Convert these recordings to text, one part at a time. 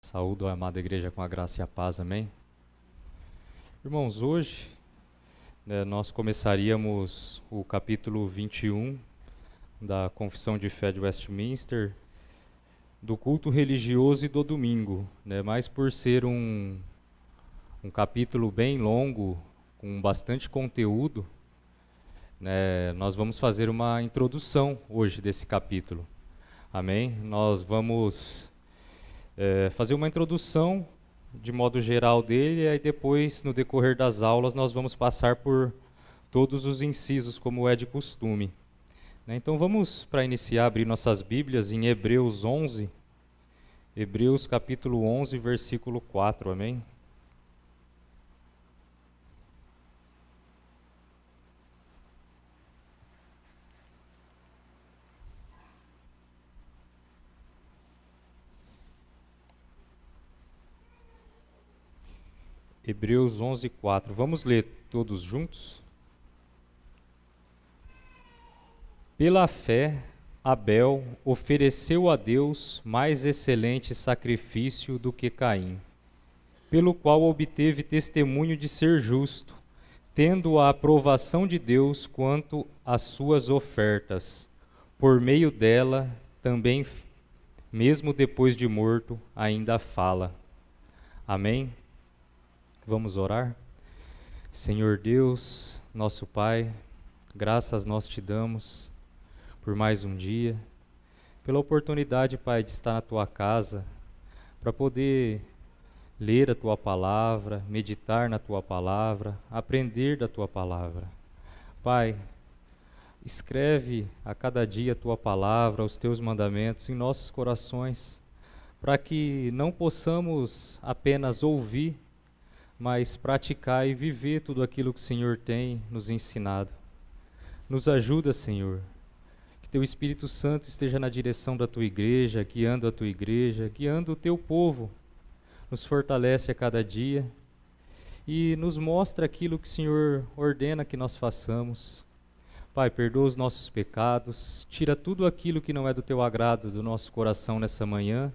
Saúdo a amada igreja com a graça e a paz, amém? Irmãos, hoje nós começaríamos o capítulo 21 da Confissão de Fé de Westminster, do culto religioso e do domingo, mas por ser um capítulo bem longo, com bastante conteúdo, nós vamos fazer uma introdução hoje desse capítulo, amém? Nós vamos fazer uma introdução de modo geral dele, e aí depois, no decorrer das aulas, nós vamos passar por todos os incisos, como é de costume. Então vamos, para iniciar, abrir nossas Bíblias em Hebreus 11, Hebreus capítulo 11, versículo 4, amém? Hebreus 11, 4. Vamos ler todos juntos? Pela fé, Abel ofereceu a Deus mais excelente sacrifício do que Caim, pelo qual obteve testemunho de ser justo, tendo a aprovação de Deus quanto às suas ofertas. Por meio dela, também, mesmo depois de morto, ainda fala. Amém? Vamos orar? Senhor Deus, nosso Pai, graças nós te damos por mais um dia, pela oportunidade, Pai, de estar na Tua casa, para poder ler a Tua palavra, meditar na Tua palavra, aprender da Tua palavra. Pai, escreve a cada dia a Tua palavra, os Teus mandamentos em nossos corações, para que não possamos apenas ouvir, mas praticar e viver tudo aquilo que o Senhor tem nos ensinado. Nos ajuda, Senhor, que Teu Espírito Santo esteja na direção da Tua igreja, guiando a Tua igreja, guiando o Teu povo, nos fortalece a cada dia e nos mostra aquilo que o Senhor ordena que nós façamos. Pai, perdoa os nossos pecados, tira tudo aquilo que não é do Teu agrado do nosso coração nessa manhã,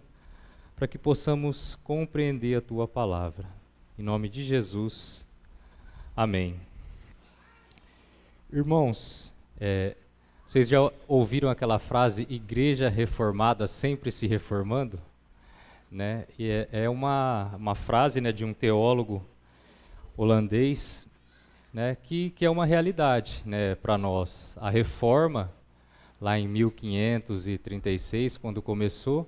para que possamos compreender a Tua palavra. Em nome de Jesus, amém. Irmãos, vocês já ouviram aquela frase, igreja reformada sempre se reformando? E é uma frase de um teólogo holandês, que é uma realidade para nós. A reforma, lá em 1536, quando começou,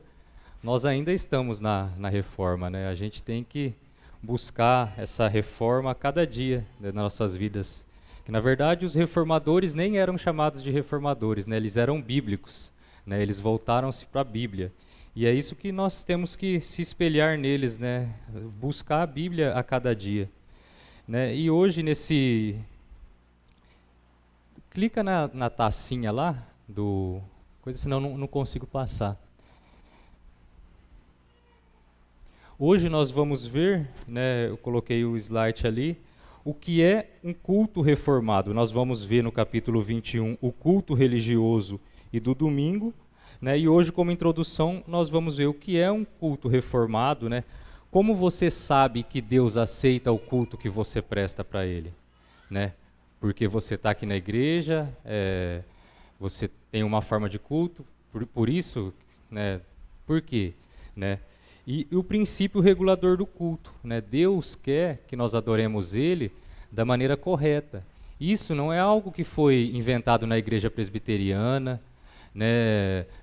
nós ainda estamos na reforma. A gente tem que buscar essa reforma a cada dia nas nossas vidas. Que na verdade os reformadores nem eram chamados de reformadores, eles eram bíblicos, eles voltaram-se para a Bíblia. E é isso que nós temos que se espelhar neles, buscar a Bíblia a cada dia. E hoje clica na tacinha lá, senão não consigo passar. Hoje nós vamos ver, eu coloquei o slide ali, o que é um culto reformado. Nós vamos ver no capítulo 21 o culto religioso e do domingo, e hoje, como introdução, nós vamos ver o que é um culto reformado, como você sabe que Deus aceita o culto que você presta para Ele, porque você está aqui na igreja, você tem uma forma de culto, por isso, por quê, E o princípio regulador do culto, Deus quer que nós adoremos Ele da maneira correta. Isso não é algo que foi inventado na igreja presbiteriana,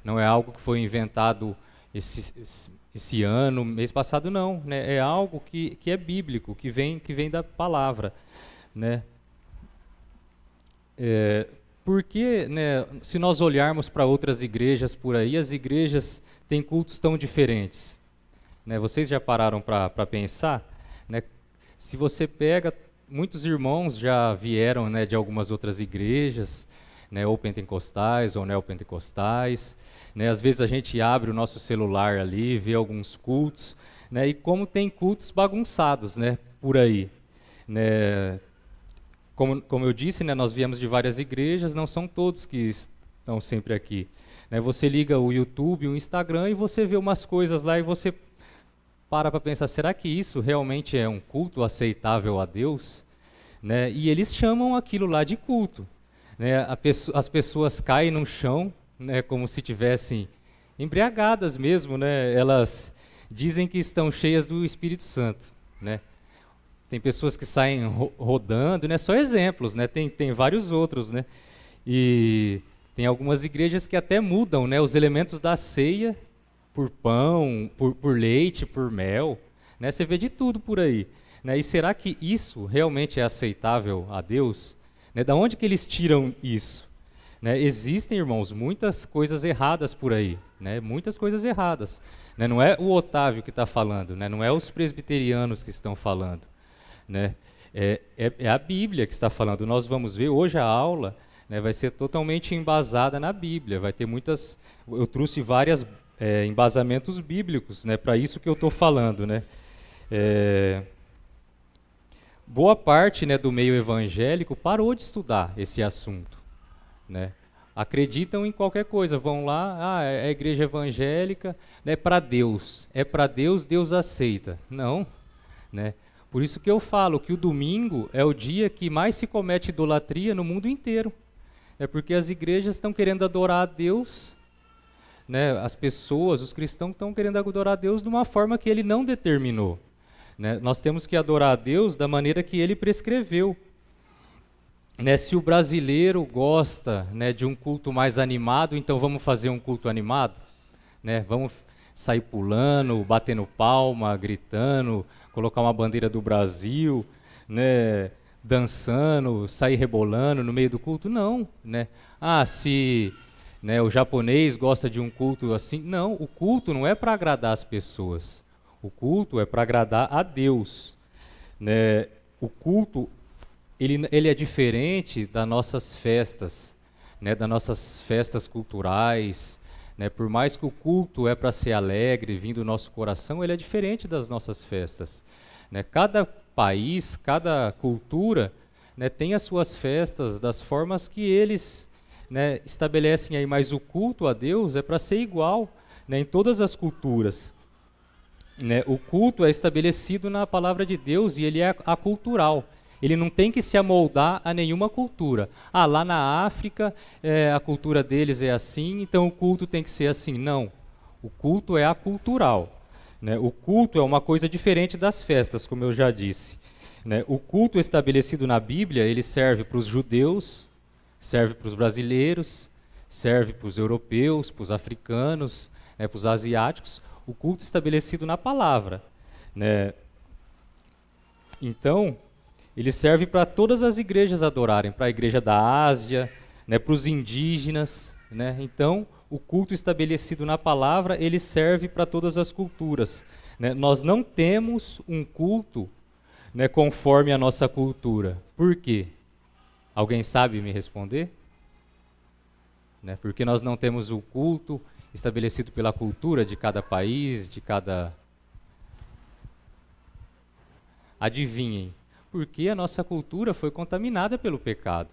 não é algo que foi inventado esse ano, mês passado, não. É algo que é bíblico, que vem da palavra. Porque, se nós olharmos para outras igrejas por aí, as igrejas têm cultos tão diferentes. Vocês já pararam para pensar? Se você pega, muitos irmãos já vieram de algumas outras igrejas, ou pentecostais ou neopentecostais. Às vezes a gente abre o nosso celular ali, vê alguns cultos, e como tem cultos bagunçados por aí. Como eu disse, nós viemos de várias igrejas, não são todos que estão sempre aqui. Você liga o YouTube, o Instagram e você vê umas coisas lá e você para pensar, será que isso realmente é um culto aceitável a Deus? Né? E eles chamam aquilo lá de culto. Né? As pessoas caem no chão, né, como se tivessem embriagadas mesmo, né? Elas dizem que estão cheias do Espírito Santo, né? Tem pessoas que saem rodando, né? Só exemplos, né? Tem vários outros, né? E tem algumas igrejas que até mudam, né, os elementos da ceia por pão, por leite, por mel, né? Você vê de tudo por aí, né? E será que isso realmente é aceitável a Deus? Né? Da onde que eles tiram isso? Né? Existem, irmãos, muitas coisas erradas por aí, né? Muitas coisas erradas. Né? Não é o Otávio que está falando, né? Não é os presbiterianos que estão falando. Né? É a Bíblia que está falando. Nós vamos ver hoje a aula, né, vai ser totalmente embasada na Bíblia. Vai ter muitas. Eu trouxe vários embasamentos bíblicos, né, para isso que eu estou falando. Né? Boa parte, né, do meio evangélico parou de estudar esse assunto. Né? Acreditam em qualquer coisa, vão lá, é a igreja evangélica, né, para Deus. É para Deus, Deus aceita. Não, né? Por isso que eu falo que o domingo é o dia que mais se comete idolatria no mundo inteiro. É porque as igrejas estão querendo adorar a Deus, né? As pessoas, os cristãos estão querendo adorar a Deus de uma forma que Ele não determinou. Né? Nós temos que adorar a Deus da maneira que Ele prescreveu. Né? Se o brasileiro gosta, né, de um culto mais animado, então vamos fazer um culto animado? Né? Vamos sair pulando, batendo palma, gritando, colocar uma bandeira do Brasil, né, dançando, sair rebolando no meio do culto? Não. Né? Se, né, o japonês gosta de um culto assim, não, o culto não é para agradar as pessoas, o culto é para agradar a Deus. Né? O culto, ele é diferente das nossas festas, né, das nossas festas culturais. Né, por mais que o culto é para ser alegre, vindo do nosso coração, ele é diferente das nossas festas. Né, cada país, cada cultura, né, tem as suas festas das formas que eles, né, estabelecem aí, mas o culto a Deus é para ser igual, né, em todas as culturas. Né, o culto é estabelecido na palavra de Deus e ele é acultural. Ele não tem que se amoldar a nenhuma cultura. Lá na África, a cultura deles é assim, então o culto tem que ser assim. Não. O culto é acultural. Né? O culto é uma coisa diferente das festas, como eu já disse. Né? O culto estabelecido na Bíblia, ele serve para os judeus, serve para os brasileiros, serve para os europeus, para os africanos, né, para os asiáticos. O culto estabelecido na palavra. Né? Então, ele serve para todas as igrejas adorarem, para a igreja da Ásia, né, para os indígenas. Né? Então, o culto estabelecido na palavra, ele serve para todas as culturas. Né? Nós não temos um culto, né, conforme a nossa cultura. Por quê? Alguém sabe me responder? Né? Porque nós não temos o culto estabelecido pela cultura de cada país, de cada... Adivinhem. Porque a nossa cultura foi contaminada pelo pecado.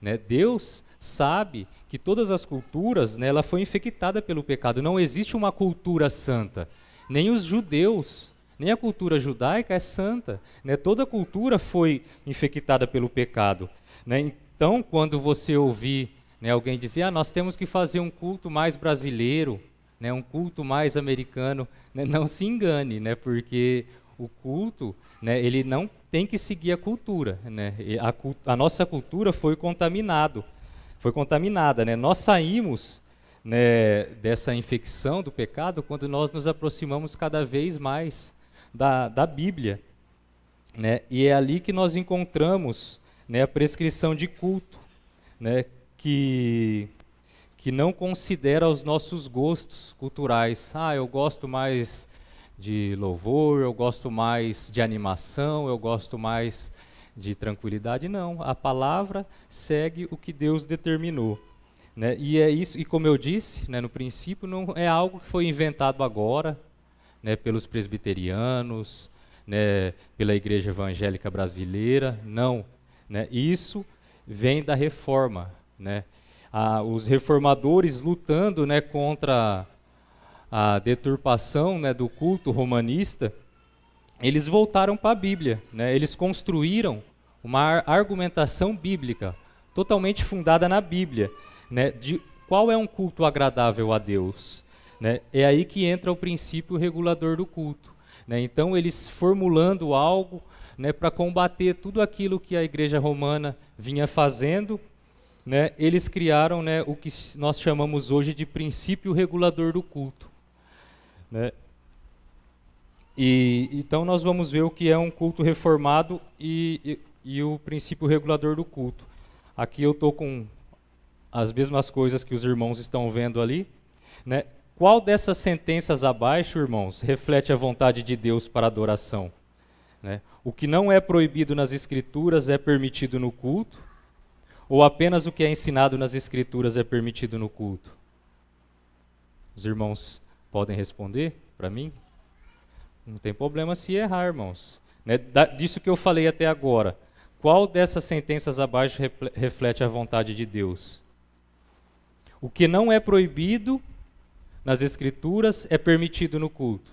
Né? Deus sabe que todas as culturas, né, ela foi infectada pelo pecado. Não existe uma cultura santa. Nem os judeus, nem a cultura judaica é santa. Né? Toda cultura foi infectada pelo pecado. Né? Então, quando você ouvir, né, alguém dizer, nós temos que fazer um culto mais brasileiro, né, um culto mais americano, né, não se engane, né, porque o culto, né, ele não tem que seguir a cultura. Né? A nossa cultura foi contaminada. Né? Nós saímos, né, dessa infecção do pecado quando nós nos aproximamos cada vez mais da Bíblia. Né? E é ali que nós encontramos, né, a prescrição de culto, né, que não considera os nossos gostos culturais. Eu gosto mais de louvor, eu gosto mais de animação, eu gosto mais de tranquilidade. Não, a palavra segue o que Deus determinou. Né? E é isso, e como eu disse, né, no princípio, não é algo que foi inventado agora, né, pelos presbiterianos, né, pela Igreja Evangélica Brasileira, não. Né? Isso vem da reforma. Né? Os reformadores lutando, né, contra a deturpação, né, do culto romanista, eles voltaram para a Bíblia, né? Eles construíram uma argumentação bíblica, totalmente fundada na Bíblia, né? De qual é um culto agradável a Deus, né? É aí que entra o princípio regulador do culto, né? Então, eles formulando algo, né, para combater tudo aquilo que a Igreja Romana vinha fazendo, né, eles criaram, né, o que nós chamamos hoje de princípio regulador do culto, né? E então nós vamos ver o que é um culto reformado e o princípio regulador do culto. Aqui eu estou com as mesmas coisas que os irmãos estão vendo ali, né? Qual dessas sentenças abaixo, irmãos, reflete a vontade de Deus para a adoração, né? O que não é proibido nas Escrituras é permitido no culto? Ou apenas o que é ensinado nas Escrituras é permitido no culto? Os irmãos podem responder para mim? Não tem problema se errar, irmãos, né? Disso que eu falei até agora, qual dessas sentenças abaixo reflete a vontade de Deus? O que não é proibido nas Escrituras é permitido no culto?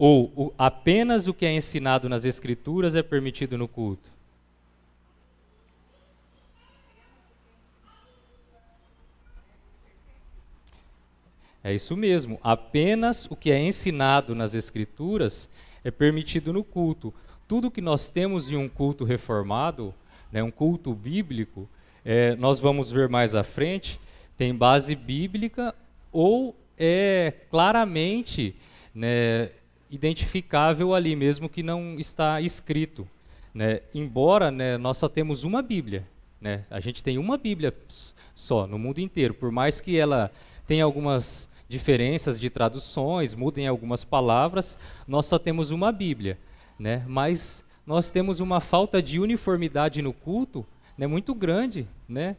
Ou apenas o que é ensinado nas Escrituras é permitido no culto? É isso mesmo, apenas o que é ensinado nas Escrituras é permitido no culto. Tudo que nós temos em um culto reformado, né, um culto bíblico, nós vamos ver mais à frente, tem base bíblica ou é claramente, né, identificável ali, mesmo que não está escrito, né? Embora, né, nós só temos uma Bíblia, né? A gente tem uma Bíblia só no mundo inteiro, por mais que ela tenha algumas diferenças de traduções, mudem algumas palavras, nós só temos uma Bíblia, né? Mas nós temos uma falta de uniformidade no culto, né, muito grande, né?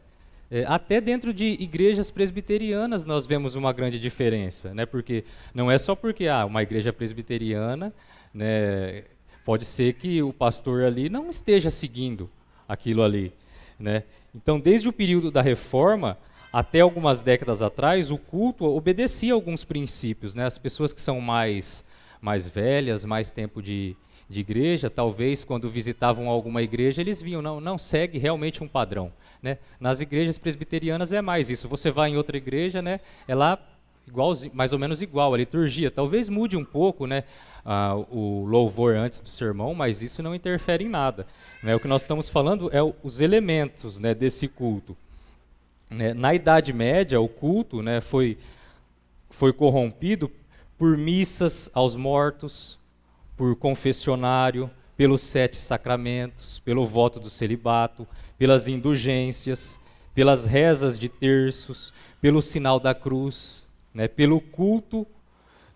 Até dentro de igrejas presbiterianas nós vemos uma grande diferença, né? Porque não é só porque uma igreja presbiteriana, né, pode ser que o pastor ali não esteja seguindo aquilo ali, né? Então, desde o período da Reforma até algumas décadas atrás, o culto obedecia a alguns princípios, né? As pessoas que são mais velhas, mais tempo de igreja, talvez quando visitavam alguma igreja, eles viam, não segue realmente um padrão, né? Nas igrejas presbiterianas é mais isso. Você vai em outra igreja, né? É lá mais ou menos igual, a liturgia. Talvez mude um pouco, né, o louvor antes do sermão, mas isso não interfere em nada, né? O que nós estamos falando é os elementos, né, desse culto. Né? Na Idade Média, o culto, né, foi corrompido por missas aos mortos, por confessionário, pelos 7 sacramentos, pelo voto do celibato, pelas indulgências, pelas rezas de terços, pelo sinal da cruz, né, pelo culto,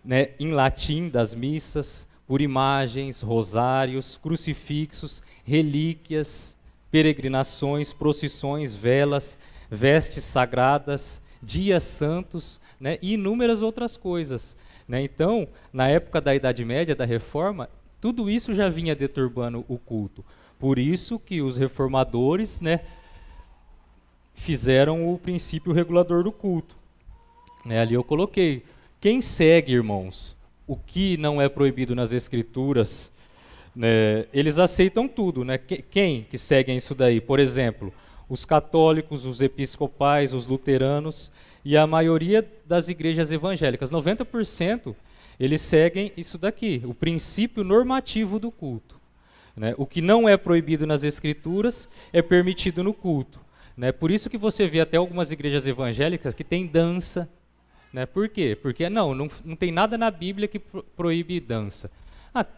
né, em latim das missas, por imagens, rosários, crucifixos, relíquias, peregrinações, procissões, velas, vestes sagradas, dias santos, né, e inúmeras outras coisas, né? Então, na época da Idade Média, da Reforma, tudo isso já vinha deturbando o culto. Por isso que os reformadores, né, fizeram o princípio regulador do culto, né? Ali eu coloquei. Quem segue, irmãos, o que não é proibido nas Escrituras, né, eles aceitam tudo, né? Quem que seguem isso daí? Por exemplo, os católicos, os episcopais, os luteranos e a maioria das igrejas evangélicas, 90%, eles seguem isso daqui, o princípio normativo do culto, né? O que não é proibido nas Escrituras é permitido no culto, né? Por isso que você vê até algumas igrejas evangélicas que tem dança, né? Por quê? Porque não tem nada na Bíblia que proíbe dança.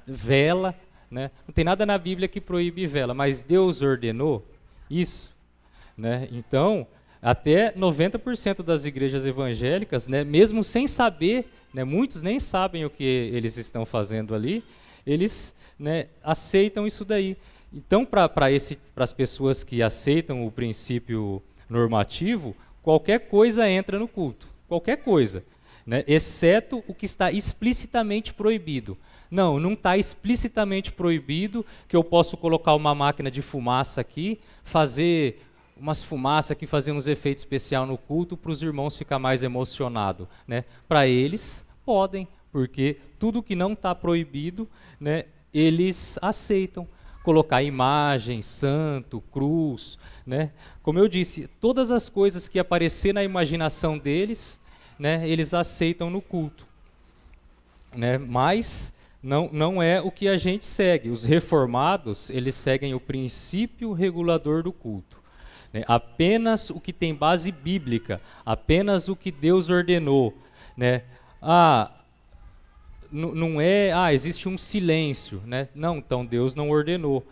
Vela, né? Não tem nada na Bíblia que proíbe vela, mas Deus ordenou isso, né? Então, até 90% das igrejas evangélicas, né, mesmo sem saber, né, muitos nem sabem o que eles estão fazendo ali, eles, né, aceitam isso daí. Então, para as pessoas que aceitam o princípio normativo, qualquer coisa entra no culto, qualquer coisa, né, exceto o que está explicitamente proibido. Não está explicitamente proibido que eu posso colocar uma máquina de fumaça aqui, fazer umas fumaças aqui, fazer uns efeitos especiais no culto para os irmãos ficar mais emocionados, né? Para eles, podem, porque tudo que não está proibido, né, eles aceitam colocar imagem, santo, cruz, né? Como eu disse, todas as coisas que aparecer na imaginação deles, né, eles aceitam no culto, né? Mas não é o que a gente segue. Os reformados, eles seguem o princípio regulador do culto, né? Apenas o que tem base bíblica, apenas o que Deus ordenou, né? Não é, existe um silêncio, né? Não, então Deus não ordenou,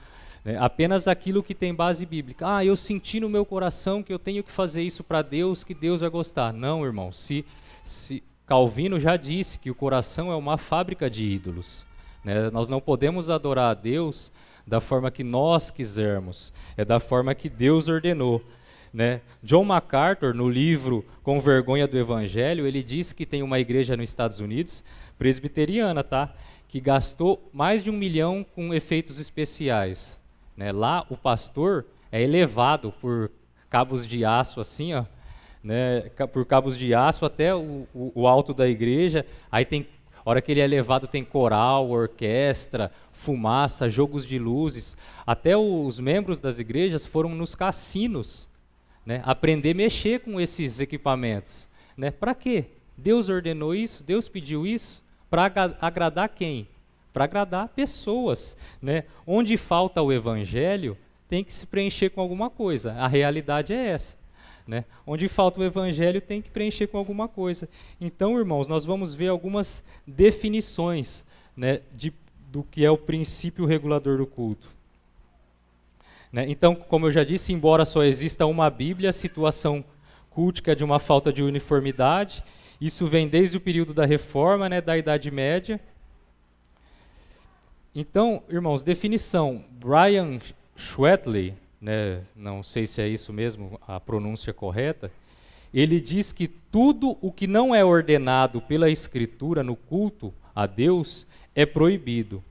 né? Apenas aquilo que tem base bíblica. Eu senti no meu coração que eu tenho que fazer isso para Deus, que Deus vai gostar. Não, irmão, se Calvino já disse que o coração é uma fábrica de ídolos, né? Nós não podemos adorar a Deus da forma que nós quisermos, é da forma que Deus ordenou, né? John MacArthur, no livro Com Vergonha do Evangelho, ele diz que tem uma igreja nos Estados Unidos, presbiteriana, tá? Que gastou mais de 1 milhão com efeitos especiais, né? Lá o pastor é elevado por cabos de aço assim, ó, né? Por cabos de aço até o alto da igreja. Aí tem, hora que ele é levado, tem coral, orquestra, fumaça, jogos de luzes. Até os membros das igrejas foram nos cassinos, né, aprender a mexer com esses equipamentos, né? Para quê? Deus ordenou isso? Deus pediu isso? Para agradar quem? Para agradar pessoas, né? Onde falta o evangelho, tem que se preencher com alguma coisa. A realidade é essa, né? Onde falta o evangelho, tem que preencher com alguma coisa. Então, irmãos, nós vamos ver algumas definições, né, do que é o princípio regulador do culto. Então, como eu já disse, embora só exista uma Bíblia, a situação cultica é de uma falta de uniformidade. Isso vem desde o período da Reforma, né, da Idade Média. Então, irmãos, definição. Brian Schwetley, né, não sei se é isso mesmo a pronúncia correta, ele diz que tudo o que não é ordenado pela Escritura no culto a Deus é proibido.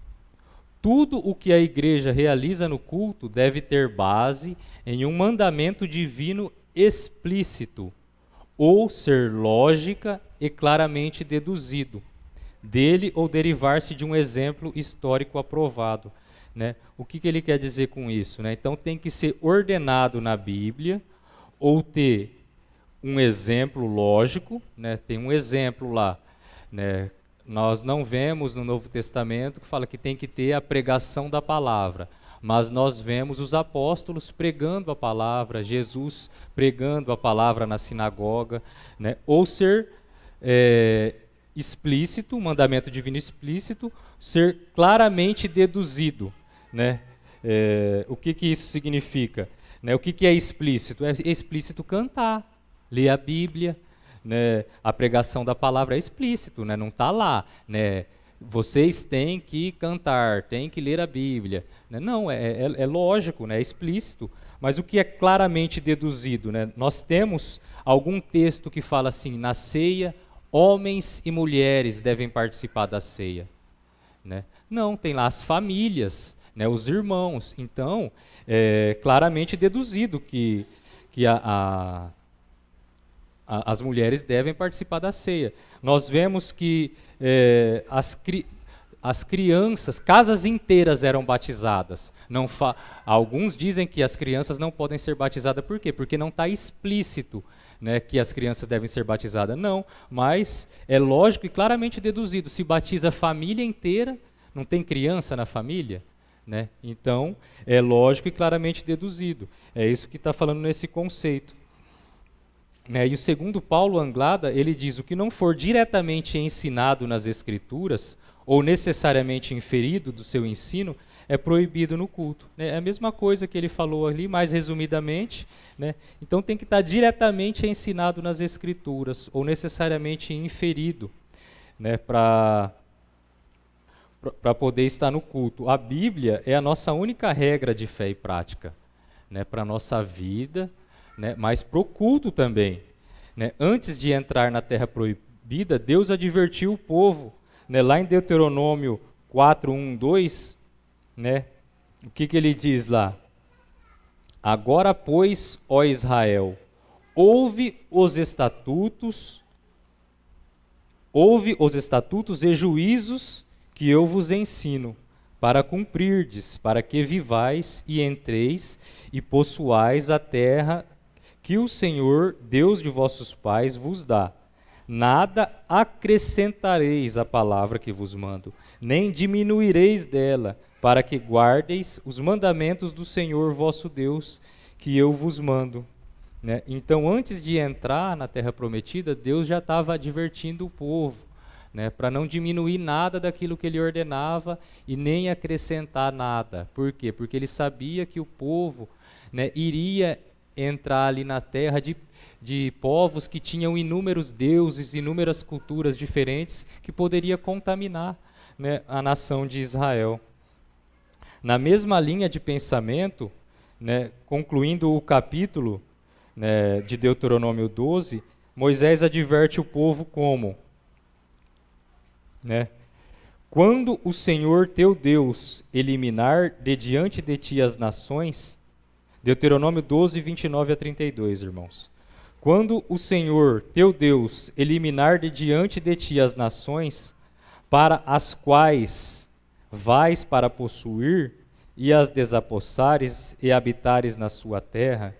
Tudo o que a igreja realiza no culto deve ter base em um mandamento divino explícito, ou ser lógica e claramente deduzido dele, ou derivar-se de um exemplo histórico aprovado, né? O que ele quer dizer com isso, né? Então tem que ser ordenado na Bíblia, ou ter um exemplo lógico, né? Tem um exemplo lá, né? Nós não vemos no Novo Testamento que fala que tem que ter a pregação da palavra, mas nós vemos os apóstolos pregando a palavra, Jesus pregando a palavra na sinagoga, né? Ou ser explícito, mandamento divino explícito, ser claramente deduzido, né? O que isso significa? Né? O que é explícito? É explícito cantar, ler a Bíblia, né? A pregação da palavra é explícito, né? Não está lá, né? Vocês têm que cantar, têm que ler a Bíblia, né? Não, é lógico, né? É explícito. Mas o que é claramente deduzido, né? Nós temos algum texto que fala assim: na ceia, homens e mulheres devem participar da ceia, né? Não, tem lá as famílias, né? Os irmãos. Então, é claramente deduzido que as mulheres devem participar da ceia. Nós vemos que as crianças, casas inteiras eram batizadas. Alguns dizem que as crianças não podem ser batizadas. Por quê? Porque não está explícito, né, que as crianças devem ser batizadas. Não, mas é lógico e claramente deduzido. Se batiza a família inteira, não tem criança na família, né? Então, é lógico e claramente deduzido. É isso que está falando nesse conceito. E o segundo Paulo Anglada, ele diz: o que não for diretamente ensinado nas Escrituras, ou necessariamente inferido do seu ensino, é proibido no culto. É a mesma coisa que ele falou ali, mais resumidamente, né? Então tem que estar diretamente ensinado nas Escrituras, ou necessariamente inferido, né, para poder estar no culto. A Bíblia é a nossa única regra de fé e prática, né, para a nossa vida, né, mas para o culto também, né? Antes de entrar na terra proibida, Deus advertiu o povo, né, lá em Deuteronômio 4, 1, 2, né, o que ele diz lá? Agora, pois, ó Israel, ouve os estatutos e juízos que eu vos ensino, para cumprirdes, para que vivais e entreis e possuais a terra que o Senhor, Deus de vossos pais, vos dá. Nada acrescentareis à palavra que vos mando, nem diminuireis dela, para que guardeis os mandamentos do Senhor vosso Deus, que eu vos mando. Né? Então, antes de entrar na terra prometida, Deus já estava advertindo o povo, né, para não diminuir nada daquilo que ele ordenava e nem acrescentar nada. Por quê? Porque ele sabia que o povo, né, iria entrar ali na terra de povos que tinham inúmeros deuses, inúmeras culturas diferentes, que poderia contaminar, né, a nação de Israel. Na mesma linha de pensamento, né, concluindo o capítulo, né, de Deuteronômio 12, Moisés adverte o povo como? Né? Quando o Senhor teu Deus eliminar de diante de ti as nações, Deuteronômio 12, 29 a 32, irmãos. Quando o Senhor teu Deus eliminar de diante de ti as nações, para as quais vais para possuir, e as desapossares e habitares na sua terra,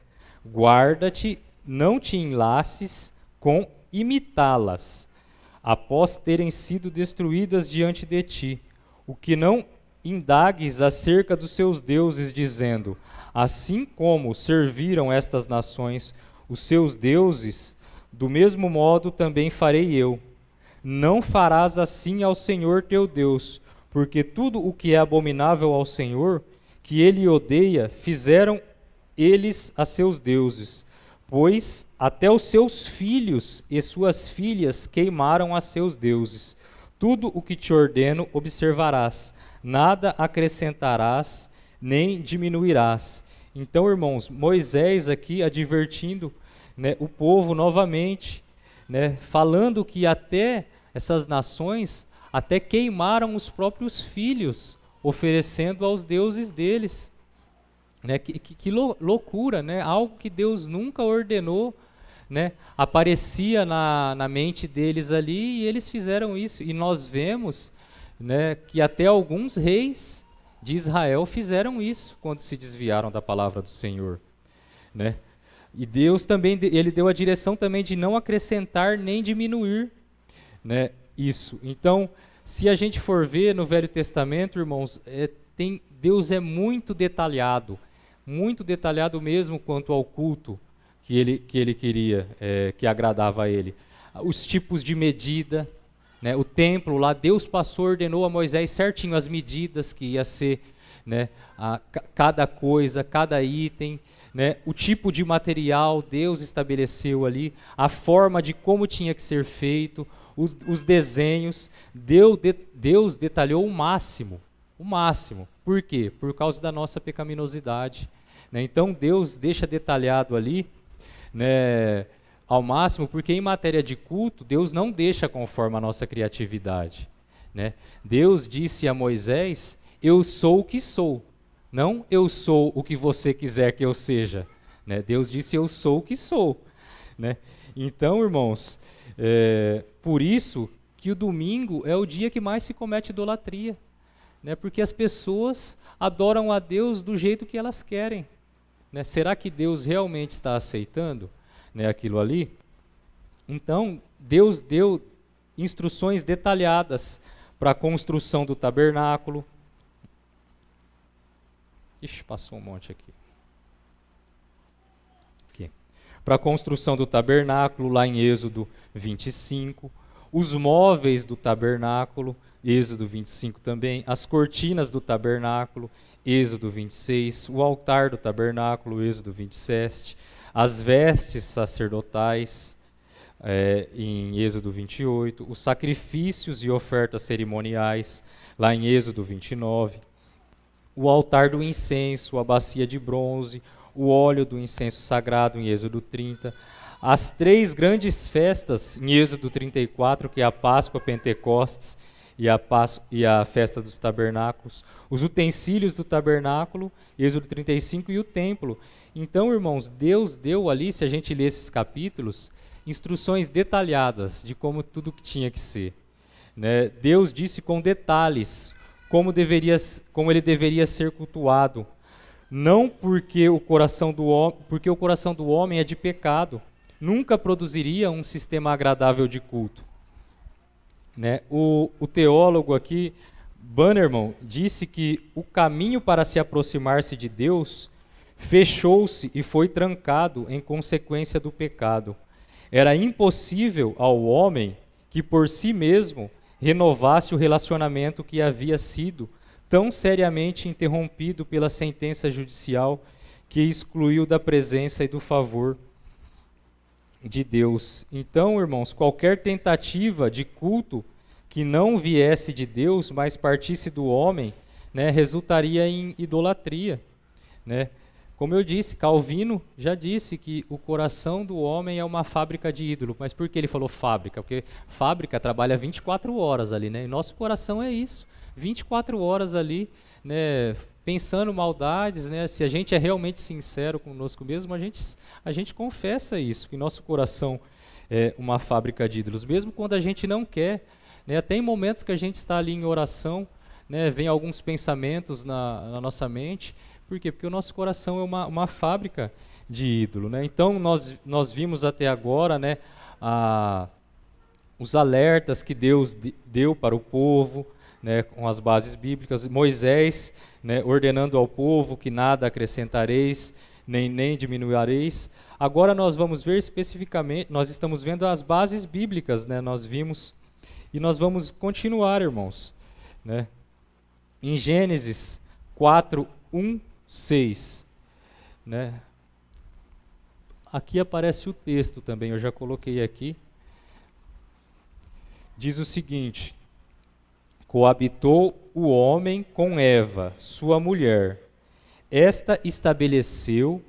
guarda-te, não te enlaces com imitá-las, após terem sido destruídas diante de ti, o que não indagues acerca dos seus deuses, dizendo, assim como serviram estas nações os seus deuses, do mesmo modo também farei eu. Não farás assim ao Senhor teu Deus, porque tudo o que é abominável ao Senhor, que ele odeia, fizeram eles a seus deuses, pois até os seus filhos e suas filhas queimaram a seus deuses. Tudo o que te ordeno observarás, nada acrescentarás, nem diminuirás. Então, irmãos, Moisés aqui advertindo, né, o povo novamente, né, falando que até essas nações até queimaram os próprios filhos, oferecendo aos deuses deles. Né, que loucura, né? Algo que Deus nunca ordenou, né? Aparecia na mente deles ali e eles fizeram isso. E nós vemos, né, que até alguns reis de Israel fizeram isso quando se desviaram da palavra do Senhor. Né? E Deus também, ele deu a direção também de não acrescentar nem diminuir, né, isso. Então, se a gente for ver no Velho Testamento, irmãos, Deus é muito detalhado mesmo quanto ao culto que ele queria, que agradava a ele. Os tipos de medida, né, o templo lá, Deus passou, ordenou a Moisés certinho as medidas que ia ser, né, cada coisa, cada item, né, o tipo de material, Deus estabeleceu ali, a forma de como tinha que ser feito, os desenhos, Deus detalhou o máximo. Por quê? Por causa da nossa pecaminosidade. Né? Então Deus deixa detalhado ali, né, ao máximo, porque em matéria de culto, Deus não deixa conforme a nossa criatividade. Né? Deus disse a Moisés, eu sou o que sou, não eu sou o que você quiser que eu seja. Né? Deus disse, eu sou o que sou. Né? Então, irmãos, por isso que o domingo é o dia que mais se comete idolatria. Né, porque as pessoas adoram a Deus do jeito que elas querem. Né? Será que Deus realmente está aceitando, né, aquilo ali? Então, Deus deu instruções detalhadas para a construção do tabernáculo. Ixi, passou um monte aqui. Para a construção do tabernáculo, lá em Êxodo 25. Os móveis do tabernáculo, Êxodo 25 também, as cortinas do tabernáculo, Êxodo 26, o altar do tabernáculo, Êxodo 27, as vestes sacerdotais, em Êxodo 28, os sacrifícios e ofertas cerimoniais, lá em Êxodo 29, o altar do incenso, a bacia de bronze, o óleo do incenso sagrado, em Êxodo 30, as 3 grandes festas, em Êxodo 34, que é a Páscoa, Pentecostes e a festa dos tabernáculos, os utensílios do tabernáculo, Êxodo 35, e o templo. Então, irmãos, Deus deu ali, se a gente ler esses capítulos, instruções detalhadas de como tudo que tinha que ser. Né? Deus disse com detalhes como ele deveria ser cultuado. Não porque o coração do homem é de pecado, nunca produziria um sistema agradável de culto. Né? O teólogo aqui, Bannerman, disse que o caminho para se aproximar-se de Deus fechou-se e foi trancado em consequência do pecado. Era impossível ao homem que por si mesmo renovasse o relacionamento que havia sido tão seriamente interrompido pela sentença judicial que excluiu da presença e do favor de Deus. Então, irmãos, qualquer tentativa de culto que não viesse de Deus, mas partisse do homem, né, resultaria em idolatria, né? Como eu disse, Calvino já disse que o coração do homem é uma fábrica de ídolo. Mas por que ele falou fábrica? Porque fábrica trabalha 24 horas ali, né? E nosso coração é isso, 24 horas ali, né, pensando maldades, né? Se a gente é realmente sincero conosco mesmo, a gente confessa isso, que nosso coração é uma fábrica de ídolos, mesmo quando a gente não quer, né? Até em momentos que a gente está ali em oração, né, vem alguns pensamentos na nossa mente. Por quê? Porque o nosso coração é uma fábrica de ídolo, né? Então, nós vimos até agora, né, os alertas que Deus deu para o povo, né, com as bases bíblicas. Moisés, né, ordenando ao povo que nada acrescentareis, nem diminuireis. Agora nós vamos ver especificamente, nós estamos vendo as bases bíblicas, né, nós vimos, e nós vamos continuar, irmãos, né? Em Gênesis 4:1-6, né? Aqui aparece o texto também, eu já coloquei aqui. Diz o seguinte: coabitou o homem com Eva, sua mulher. Esta estabeleceu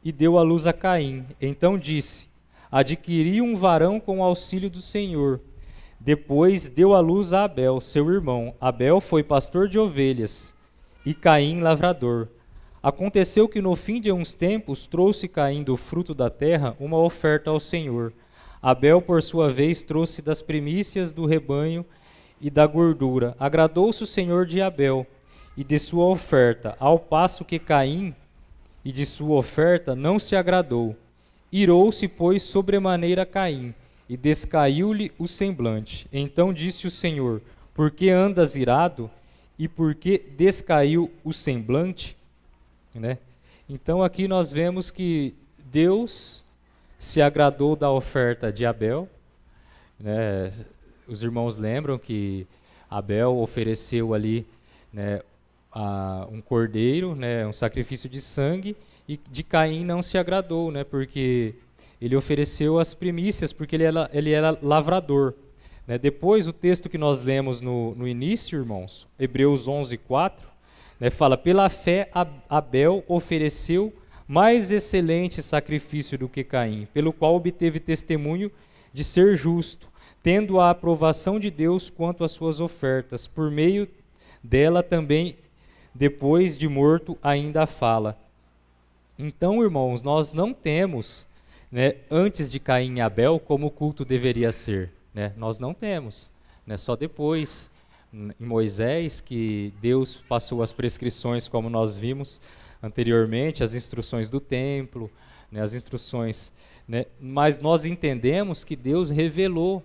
e deu à luz a Caim. Então disse: adquiri um varão com o auxílio do Senhor. Depois deu à luz a Abel, seu irmão. Abel foi pastor de ovelhas e Caim lavrador. Aconteceu que no fim de uns tempos trouxe Caim do fruto da terra uma oferta ao Senhor. Abel, por sua vez, trouxe das primícias do rebanho e da gordura. Agradou-se o Senhor de Abel e de sua oferta, ao passo que Caim e de sua oferta não se agradou. Irou-se, pois, sobremaneira Caim, e descaiu-lhe o semblante. Então disse o Senhor: por que andas irado, e por que descaiu o semblante? Né? Então aqui nós vemos que Deus se agradou da oferta de Abel, né? Os irmãos lembram que Abel ofereceu ali, né, um cordeiro, né, um sacrifício de sangue, e de Caim não se agradou, né, porque ele ofereceu as primícias, porque ele era lavrador. Né? Depois, o texto que nós lemos no início, irmãos, Hebreus 11:4, né, fala: pela fé Abel ofereceu mais excelente sacrifício do que Caim, pelo qual obteve testemunho de ser justo, tendo a aprovação de Deus quanto às suas ofertas. Por meio dela também, depois de morto, ainda fala. Então, irmãos, nós não temos, né, antes de Caim e Abel, como o culto deveria ser. Né? Nós não temos. Né? Só depois, em Moisés, que Deus passou as prescrições, como nós vimos anteriormente, as instruções do templo, né, as instruções. Né? Mas nós entendemos que Deus revelou,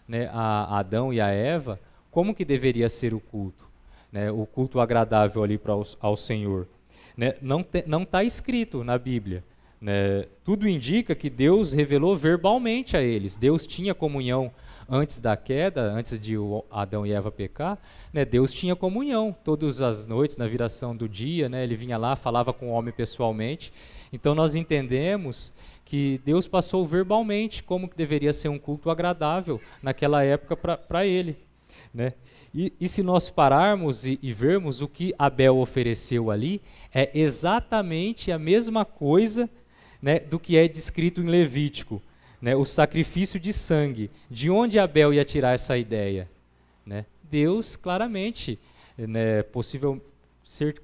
né, a Adão e a Eva como que deveria ser o culto. Né? O culto agradável ali ao Senhor. Né? Não está escrito na Bíblia. Né? Tudo indica que Deus revelou verbalmente a eles. Deus tinha comunhão antes da queda, antes de Adão e Eva pecar. Né? Deus tinha comunhão todas as noites, na viração do dia. Né? Ele vinha lá, falava com o homem pessoalmente. Então nós entendemos que Deus passou verbalmente como que deveria ser um culto agradável naquela época para ele. Né? E se nós pararmos e vermos o que Abel ofereceu ali, é exatamente a mesma coisa, né, do que é descrito em Levítico, né, o sacrifício de sangue. De onde Abel ia tirar essa ideia? Né? Deus, claramente, né,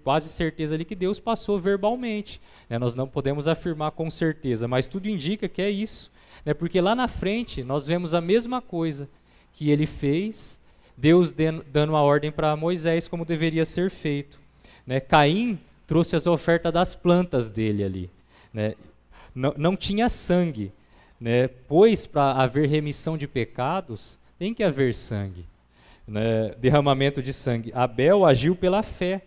quase certeza ali que Deus passou verbalmente. Né? Nós não podemos afirmar com certeza, mas tudo indica que é isso. Né? Porque lá na frente nós vemos a mesma coisa que ele fez, Deus dando uma ordem para Moisés como deveria ser feito. Né? Caim trouxe as ofertas das plantas dele ali. Né? Não tinha sangue, né? Pois para haver remissão de pecados, tem que haver sangue. Né? Derramamento de sangue. Abel agiu pela fé.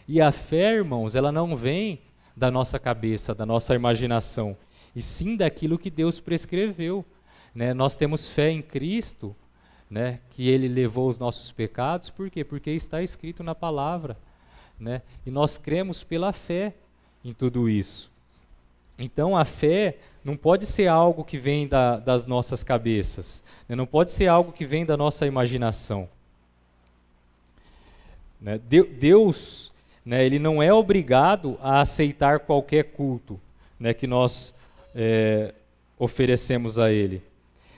E a fé, irmãos, ela não vem da nossa cabeça, da nossa imaginação, e sim daquilo que Deus prescreveu. Né? Nós temos fé em Cristo, né? Que Ele levou os nossos pecados, por quê? Porque está escrito na palavra. Né? E nós cremos pela fé em tudo isso. Então a fé não pode ser algo que vem das nossas cabeças, né? Não pode ser algo que vem da nossa imaginação. Né? Deus, né, ele não é obrigado a aceitar qualquer culto, né, que nós oferecemos a Ele.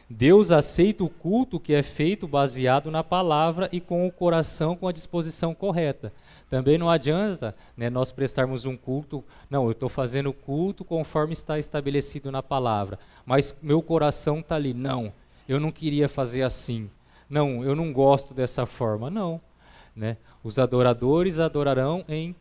Deus aceita o culto que é feito baseado na palavra e com o coração, com a disposição correta. Também não adianta, né, nós prestarmos um culto, não, eu estou fazendo culto conforme está estabelecido na palavra, mas meu coração está ali, não, eu não queria fazer assim, não, eu não gosto dessa forma, não. Né? Os adoradores adorarão em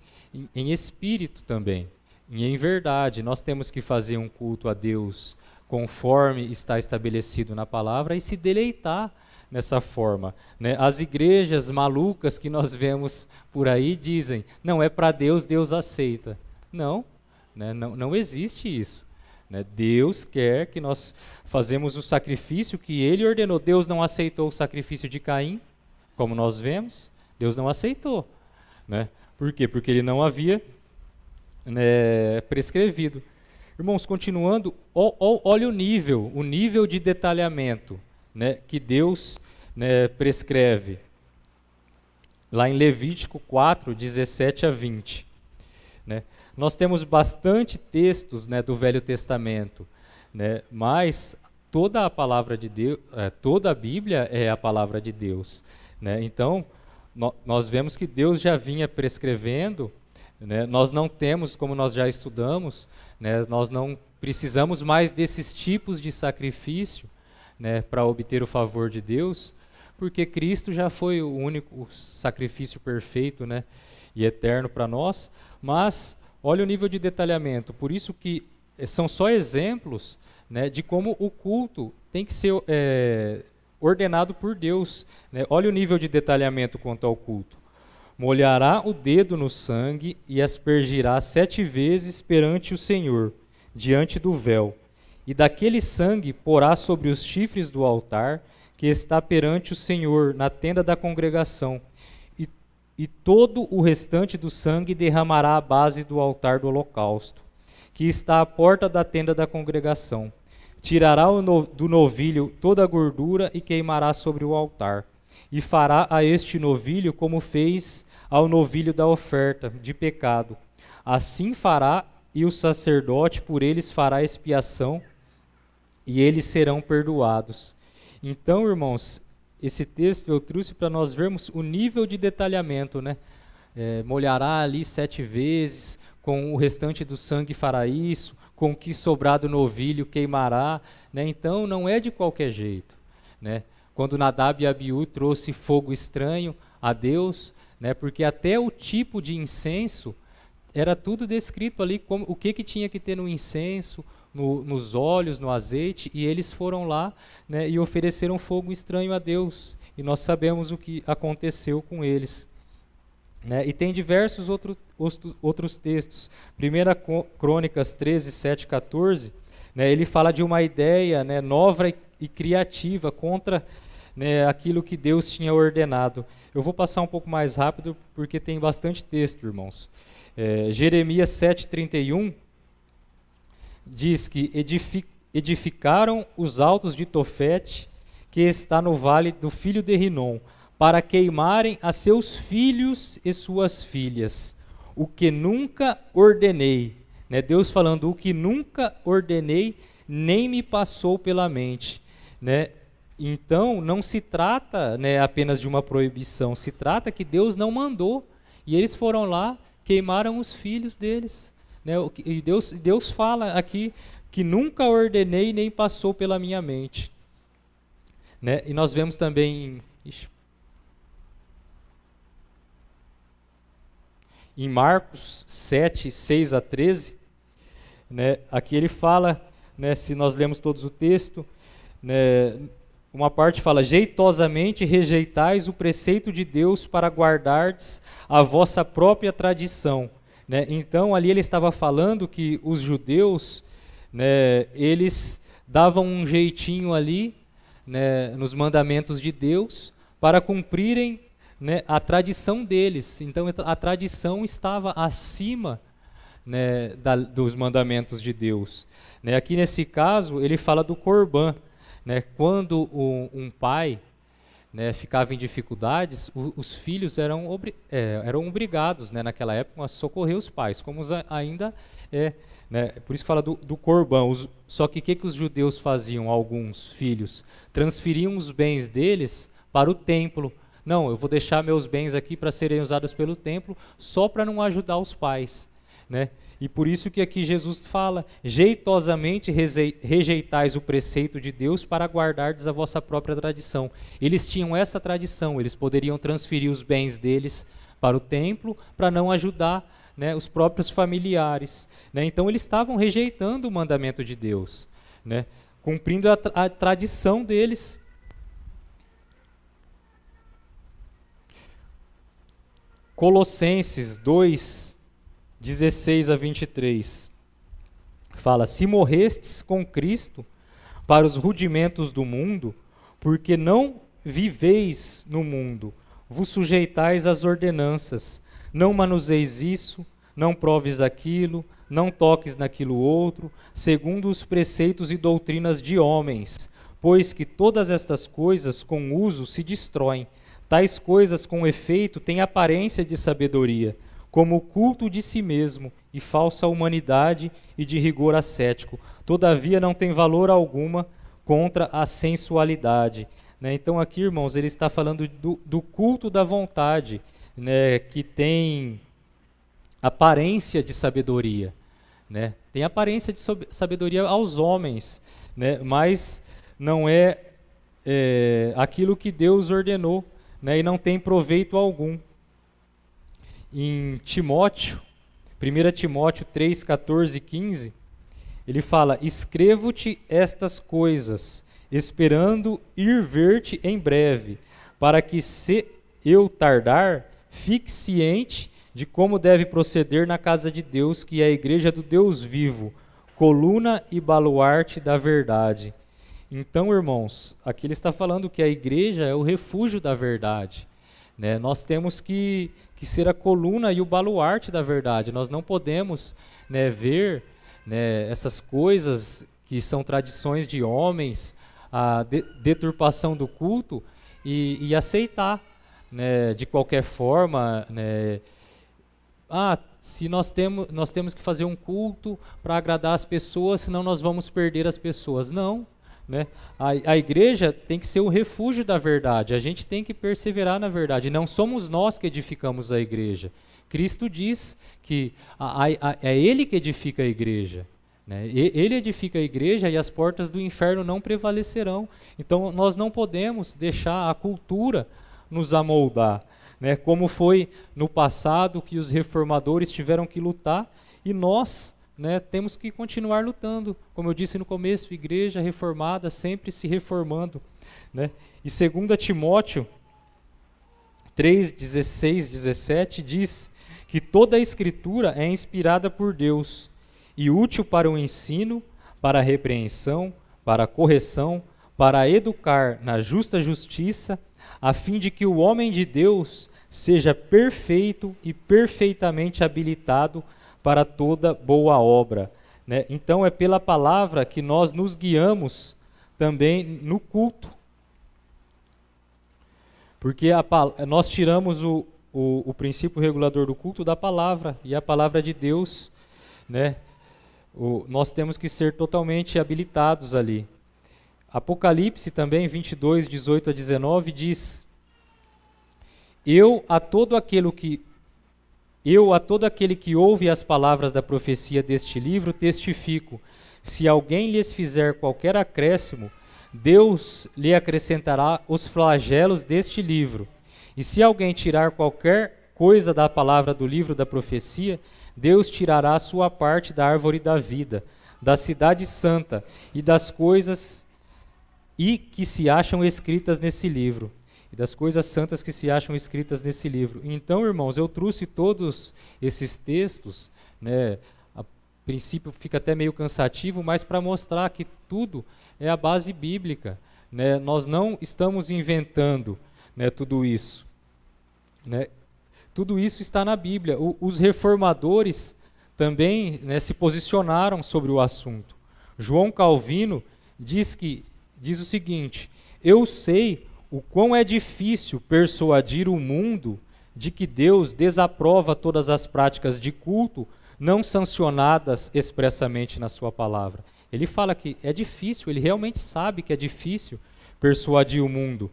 espírito também, e em verdade. Nós temos que fazer um culto a Deus conforme está estabelecido na palavra e se deleitar nessa forma. Né? As igrejas malucas que nós vemos por aí dizem, não é para Deus, Deus aceita. Não, né? Não existe isso. Né? Deus quer que nós fazemos o sacrifício que Ele ordenou. Deus não aceitou o sacrifício de Caim, como nós vemos, Deus não aceitou. Né? Por quê? Porque Ele não havia, né, prescrevido. Irmãos, continuando, olha o nível de detalhamento, né, que Deus, né, prescreve. Lá em Levítico 4, 17 a 20. Né? Nós temos bastante textos, né, do Velho Testamento, né, mas toda a palavra de Deus, toda a Bíblia é a palavra de Deus. Né? Então, nós vemos que Deus já vinha prescrevendo. Né? Nós não temos, como nós já estudamos, né, nós não precisamos mais desses tipos de sacrifício, né, para obter o favor de Deus, porque Cristo já foi o único sacrifício perfeito, né, e eterno para nós. Mas olha o nível de detalhamento, por isso que são só exemplos, né, de como o culto tem que ser ordenado por Deus. Né? Olha o nível de detalhamento quanto ao culto. Molhará o dedo no sangue e aspergirá 7 vezes perante o Senhor, diante do véu. E daquele sangue porá sobre os chifres do altar, que está perante o Senhor, na tenda da congregação. E todo o restante do sangue derramará à base do altar do holocausto, que está à porta da tenda da congregação. Tirará do novilho toda a gordura e queimará sobre o altar. E fará a este novilho como fez ao novilho da oferta de pecado. Assim fará, e o sacerdote por eles fará expiação, e eles serão perdoados. Então, irmãos, esse texto eu trouxe para nós vermos o nível de detalhamento, né? Molhará ali 7 vezes, com o restante do sangue fará isso, com o que sobrar do novilho queimará. Né? Então, não é de qualquer jeito. Né? Quando Nadab e Abiú trouxe fogo estranho a Deus, né, porque até o tipo de incenso era tudo descrito ali, como, o que tinha que ter no incenso, nos óleos, no azeite, e eles foram lá, né, e ofereceram fogo estranho a Deus, e nós sabemos o que aconteceu com eles. Né, e tem diversos outros textos. 1 Crônicas 13, 7, 14, né, ele fala de uma ideia, né, nova e criativa contra, né, aquilo que Deus tinha ordenado. Eu vou passar um pouco mais rápido, porque tem bastante texto, irmãos. Jeremias 7,31 diz que edificaram os altos de Tofete, que está no vale do filho de Rinom, para queimarem a seus filhos e suas filhas, o que nunca ordenei. Né? Deus falando, o que nunca ordenei, nem me passou pela mente. Né? Então, não se trata, né, apenas de uma proibição, se trata que Deus não mandou, e eles foram lá, queimaram os filhos deles. Né? E Deus fala aqui que nunca ordenei nem passou pela minha mente. Né? E nós vemos também em Marcos 7, 6 a 13, né, aqui ele fala, né, se nós lemos todos o texto, né, uma parte fala: jeitosamente rejeitais o preceito de Deus para guardardes a vossa própria tradição. Né? Então ali ele estava falando que os judeus, né, eles davam um jeitinho ali, né, nos mandamentos de Deus para cumprirem, né, a tradição deles. Então a tradição estava acima, né, dos mandamentos de Deus. Né? Aqui nesse caso ele fala do Corban. Né? Quando um pai, né, ficava em dificuldades, os filhos eram obrigados, né, naquela época, a socorrer os pais, como ainda é. Né? Por isso que fala do Corban. Só que o que os judeus faziam, alguns filhos? Transferiam os bens deles para o templo. Não, eu vou deixar meus bens aqui para serem usados pelo templo, só para não ajudar os pais. Né? E por isso que aqui Jesus fala: jeitosamente rejeitais o preceito de Deus para guardardes a vossa própria tradição. Eles tinham essa tradição, eles poderiam transferir os bens deles para o templo para não ajudar, né, os próprios familiares. Né? Então eles estavam rejeitando o mandamento de Deus, né, cumprindo a tradição deles. Colossenses 2, 16 a 23, fala: se morrestes com Cristo para os rudimentos do mundo, porque não viveis no mundo, vos sujeitais às ordenanças, não manuseis isso, não proves aquilo, não toques naquilo outro, segundo os preceitos e doutrinas de homens, pois que todas estas coisas com uso se destroem. Tais coisas com efeito têm aparência de sabedoria, como o culto de si mesmo, e falsa humanidade e de rigor ascético. Todavia não tem valor alguma contra a sensualidade. Né? Então aqui, irmãos, ele está falando do culto da vontade, né, que tem aparência de sabedoria. Né? Tem aparência de sabedoria aos homens, né, mas não é aquilo que Deus ordenou, né, e não tem proveito algum. Em Timóteo, 1 Timóteo 3, 14 e 15, ele fala: escrevo-te estas coisas, esperando ir ver-te em breve, para que, se eu tardar, fique ciente de como deve proceder na casa de Deus, que é a igreja do Deus vivo, coluna e baluarte da verdade. Então, irmãos, aqui ele está falando que a igreja é o refúgio da verdade. Né? Nós temos que ser a coluna e o baluarte da verdade. Nós não podemos, né, ver, né, essas coisas que são tradições de homens, a deturpação do culto, e aceitar, né, de qualquer forma, né, se nós temos que fazer um culto para agradar as pessoas, senão nós vamos perder as pessoas. Não. Né? A igreja tem que ser o refúgio da verdade, a gente tem que perseverar na verdade, não somos nós que edificamos a igreja. Cristo diz que é Ele que edifica a igreja. Né? Ele edifica a igreja e as portas do inferno não prevalecerão. Então nós não podemos deixar a cultura nos amoldar, né? Como foi no passado que os reformadores tiveram que lutar, e nós, né, temos que continuar lutando. Como eu disse no começo, igreja reformada sempre se reformando. Né? E 2 Timóteo 3, 16, 17 diz que toda a escritura é inspirada por Deus e útil para o ensino, para a repreensão, para a correção, para educar na justa justiça, a fim de que o homem de Deus seja perfeito e perfeitamente habilitado para toda boa obra. Né? Então é pela palavra que nós nos guiamos também no culto. Porque nós tiramos o princípio regulador do culto da palavra, e a palavra de Deus, né, nós temos que ser totalmente habilitados ali. Apocalipse também, 22, 18 a 19, diz: Eu a todo aquele que ouve as palavras da profecia deste livro testifico: se alguém lhes fizer qualquer acréscimo, Deus lhe acrescentará os flagelos deste livro. E se alguém tirar qualquer coisa da palavra do livro da profecia, Deus tirará a sua parte da árvore da vida, da cidade santa e das coisas que se acham escritas nesse livro. E das coisas santas que se acham escritas nesse livro. Então, irmãos, eu trouxe todos esses textos, né, a princípio fica até meio cansativo, mas para mostrar que tudo é a base bíblica, né? Nós não estamos inventando, né, tudo isso, né? Tudo isso está na Bíblia. Os reformadores também, né, se posicionaram sobre o assunto. João Calvino diz o seguinte: eu sei o quão é difícil persuadir o mundo de que Deus desaprova todas as práticas de culto não sancionadas expressamente na sua palavra. Ele fala que é difícil, ele realmente sabe que é difícil persuadir o mundo,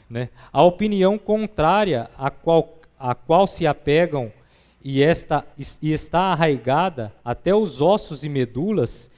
né? A opinião contrária a qual se apegam e está arraigada até os ossos e medulas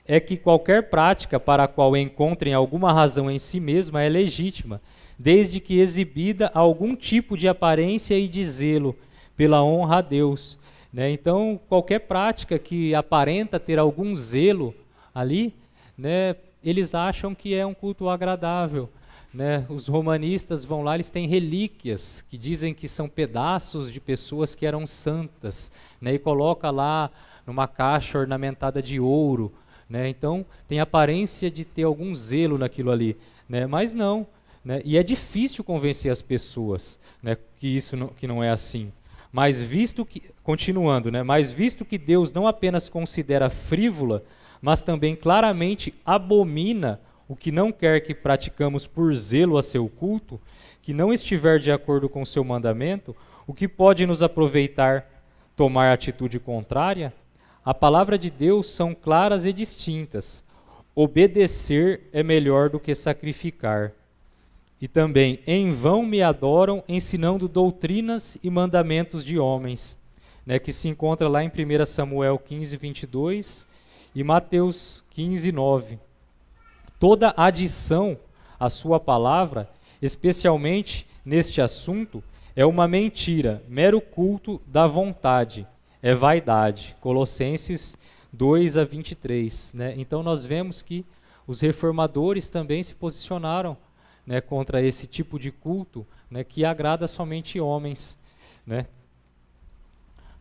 é que qualquer prática para a qual encontrem alguma razão em si mesma é legítima, desde que exibida algum tipo de aparência e de zelo pela honra a Deus, né? Então, qualquer prática que aparenta ter algum zelo ali, né, eles acham que é um culto agradável, né? Os romanistas vão lá, eles têm relíquias que dizem que são pedaços de pessoas que eram santas, né, e coloca lá numa caixa ornamentada de ouro, né? Então, tem aparência de ter algum zelo naquilo ali, né? Mas não. Né? E é difícil convencer as pessoas, né, que não é assim. Mas visto que, continuando, né, mas visto que Deus não apenas considera frívola, mas também claramente abomina o que não quer que praticamos por zelo a seu culto, que não estiver de acordo com o seu mandamento, o que pode nos aproveitar tomar atitude contrária? A palavra de Deus são claras e distintas. Obedecer é melhor do que sacrificar. E também, em vão me adoram, ensinando doutrinas e mandamentos de homens, né, que se encontra lá em 1 Samuel 15, 22 e Mateus 15, 9. Toda adição à sua palavra, especialmente neste assunto, é uma mentira, mero culto da vontade, é vaidade. Colossenses 2 a 23. Né? Então nós vemos que os reformadores também se posicionaram, né, contra esse tipo de culto, né, que agrada somente homens, né?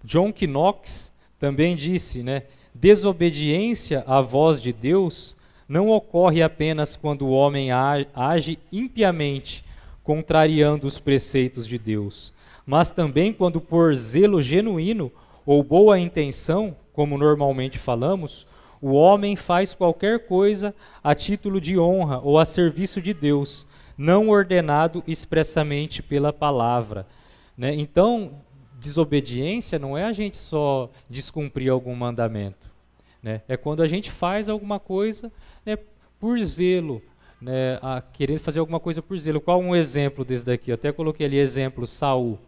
John Knox também disse, né, desobediência à voz de Deus não ocorre apenas quando o homem age impiamente, contrariando os preceitos de Deus, mas também quando por zelo genuíno ou boa intenção, como normalmente falamos, o homem faz qualquer coisa a título de honra ou a serviço de Deus, não ordenado expressamente pela palavra, né? Então, desobediência não é a gente só descumprir algum mandamento, né? É quando a gente faz alguma coisa, né, por zelo, né, querendo fazer alguma coisa por zelo. Qual um exemplo desse daqui? Eu até coloquei ali exemplo, Saul,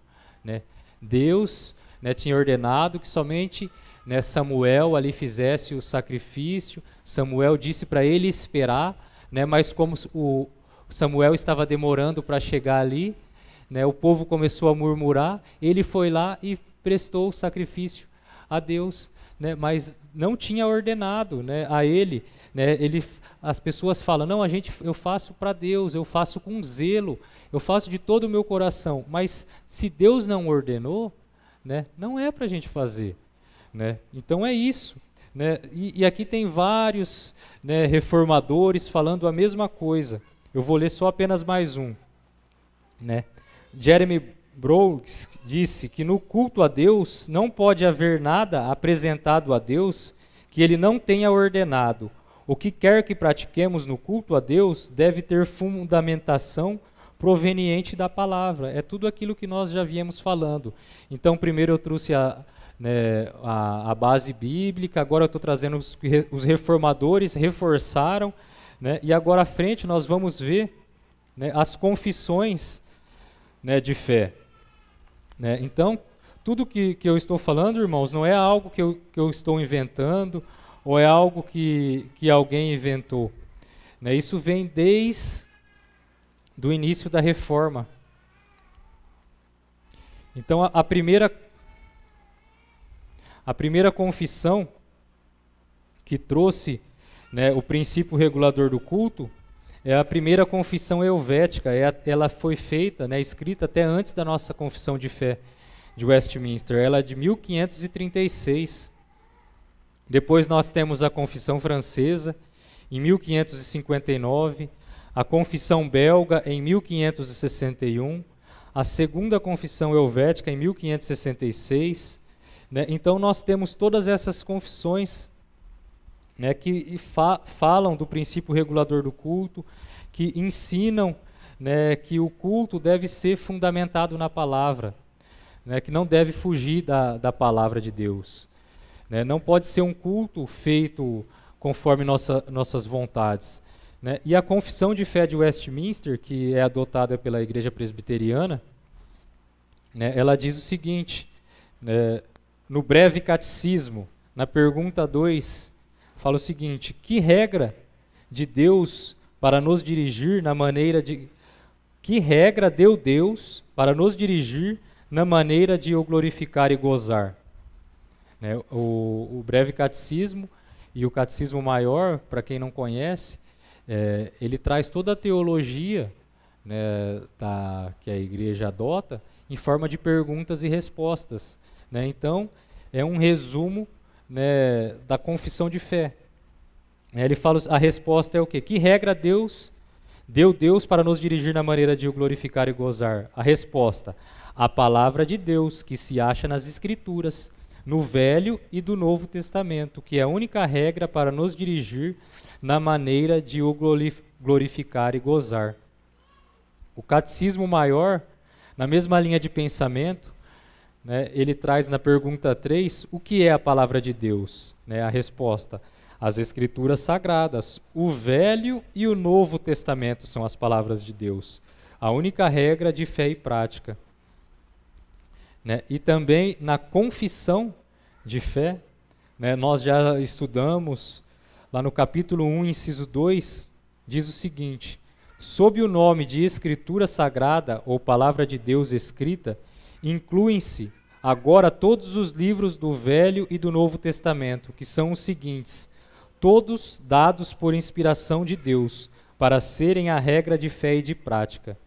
né? Deus, né, tinha ordenado que somente, né, Samuel ali fizesse o sacrifício. Samuel disse para ele esperar, né, mas como o Samuel estava demorando para chegar ali, né, o povo começou a murmurar, ele foi lá e prestou o sacrifício a Deus, né, mas não tinha ordenado, né, a ele, né, as pessoas falam, não, eu faço para Deus, eu faço com zelo, eu faço de todo o meu coração, mas se Deus não ordenou, né, não é para a gente fazer, né? Então é isso, né? E aqui tem vários, né, reformadores falando a mesma coisa. Eu vou ler só apenas mais um, né? Jeremy Brooks disse que no culto a Deus não pode haver nada apresentado a Deus que ele não tenha ordenado. O que quer que pratiquemos no culto a Deus deve ter fundamentação proveniente da palavra. É tudo aquilo que nós já viemos falando. Então, primeiro eu trouxe a base bíblica, agora eu estou trazendo os reformadores, reforçaram, né, e agora à frente nós vamos ver, né, as confissões, né, de fé. Né? Então, tudo que eu estou falando, irmãos, não é algo que eu estou inventando, ou é algo que alguém inventou. Né? Isso vem desde o início da Reforma. Então, a primeira confissão que trouxe, né, o princípio regulador do culto é a primeira confissão helvética. Ela foi feita, né, escrita até antes da nossa confissão de fé de Westminster. Ela é de 1536. Depois nós temos a confissão francesa, em 1559, a confissão belga, em 1561, a segunda confissão helvética, em 1566. Né? Então nós temos todas essas confissões, né, que falam do princípio regulador do culto, que ensinam, né, que o culto deve ser fundamentado na palavra, né, que não deve fugir da palavra de Deus. Né? Não pode ser um culto feito conforme nossas vontades. Né? E a confissão de fé de Westminster, que é adotada pela Igreja Presbiteriana, né, ela diz o seguinte, né, no breve catecismo, na pergunta 2, fala o seguinte: que regra de Deus para nos dirigir na maneira de... Que regra deu Deus para nos dirigir na maneira de o glorificar e gozar? Né, o breve catecismo e o catecismo maior, para quem não conhece, ele traz toda a teologia, né, que a igreja adota em forma de perguntas e respostas. Né? Então, é um resumo, né, da confissão de fé. Ele fala, a resposta é o quê? Que regra deu Deus para nos dirigir na maneira de o glorificar e gozar? A resposta: a palavra de Deus, que se acha nas Escrituras, no Velho e do Novo Testamento, que é a única regra para nos dirigir na maneira de o glorificar e gozar. O Catecismo Maior, na mesma linha de pensamento, né, ele traz na pergunta 3, o que é a palavra de Deus? Né, a resposta: as Escrituras Sagradas, o Velho e o Novo Testamento são as palavras de Deus, a única regra de fé e prática. Né? E também na confissão de fé, né, nós já estudamos, lá no capítulo 1, inciso 2, diz o seguinte: sob o nome de Escritura Sagrada ou Palavra de Deus escrita, incluem-se agora todos os livros do Velho e do Novo Testamento, que são os seguintes, todos dados por inspiração de Deus, para serem a regra de fé e de prática.